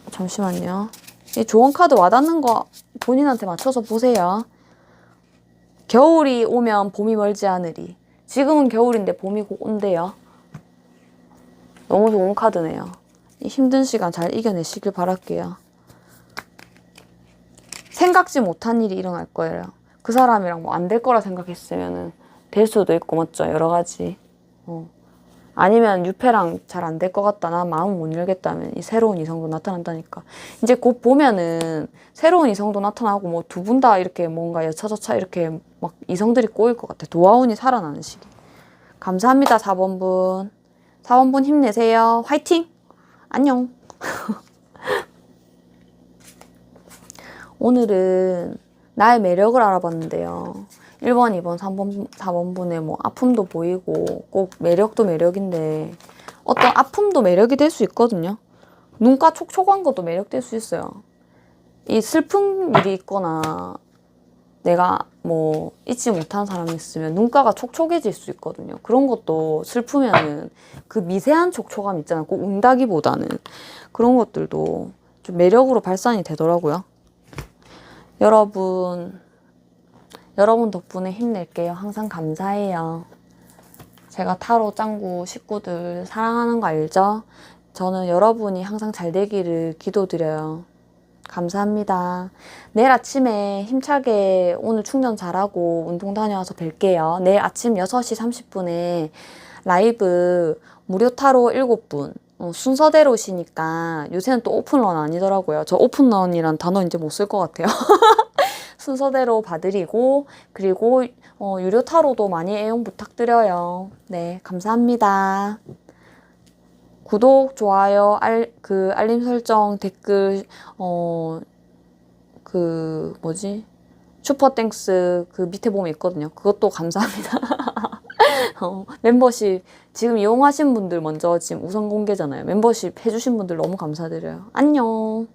A: 잠시만요. 이 조언 카드 와닿는 거 본인한테 맞춰서 보세요. 겨울이 오면 봄이 멀지 않으리. 지금은 겨울인데 봄이 곧 온대요. 너무 좋은 카드네요. 이 힘든 시간 잘 이겨내시길 바랄게요. 생각지 못한 일이 일어날 거예요. 그 사람이랑 뭐 안 될 거라 생각했으면은 될 수도 있고, 맞죠? 여러 가지. 아니면 유패랑 잘 안 될 것 같다. 난 마음 못 열겠다면 이 새로운 이성도 나타난다니까. 이제 곧 보면은 새로운 이성도 나타나고 뭐 두 분 다 이렇게 뭔가 여차저차 이렇게 막 이성들이 꼬일 것 같아. 도화운이 살아나는 시기. 감사합니다, 4번 분. 4번 분 힘내세요. 화이팅! 안녕. 오늘은 나의 매력을 알아봤는데요. 1번, 2번, 3번, 4번 분의 뭐 아픔도 보이고 꼭 매력도 매력인데 어떤 아픔도 매력이 될 수 있거든요. 눈가 촉촉한 것도 매력될 수 있어요. 이 슬픈 일이 있거나 내가 뭐 잊지 못한 사람이 있으면 눈가가 촉촉해질 수 있거든요. 그런 것도 슬프면은 그 미세한 촉촉함 있잖아요. 꼭 운다기보다는 그런 것들도 좀 매력으로 발산이 되더라고요. 여러분 덕분에 힘낼게요. 항상 감사해요. 제가 타로 짱구 식구들 사랑하는 거 알죠? 저는 여러분이 항상 잘 되기를 기도드려요. 감사합니다. 내일 아침에 힘차게 오늘 충전 잘하고 운동 다녀와서 뵐게요. 내일 아침 6시 30분에 라이브 무료 타로 7분. 순서대로시니까 요새는 또 오픈런 아니더라고요. 저 오픈런이란 단어 이제 못 쓸 것 같아요. 순서대로 봐드리고, 그리고 유료 타로도 많이 애용 부탁드려요. 네, 감사합니다. 구독, 좋아요, 알림 설정, 댓글, 슈퍼땡스 그 밑에 보면 있거든요. 그것도 감사합니다. 멤버십 지금 이용하신 분들 먼저 지금 우선 공개잖아요. 멤버십 해주신 분들 너무 감사드려요. 안녕.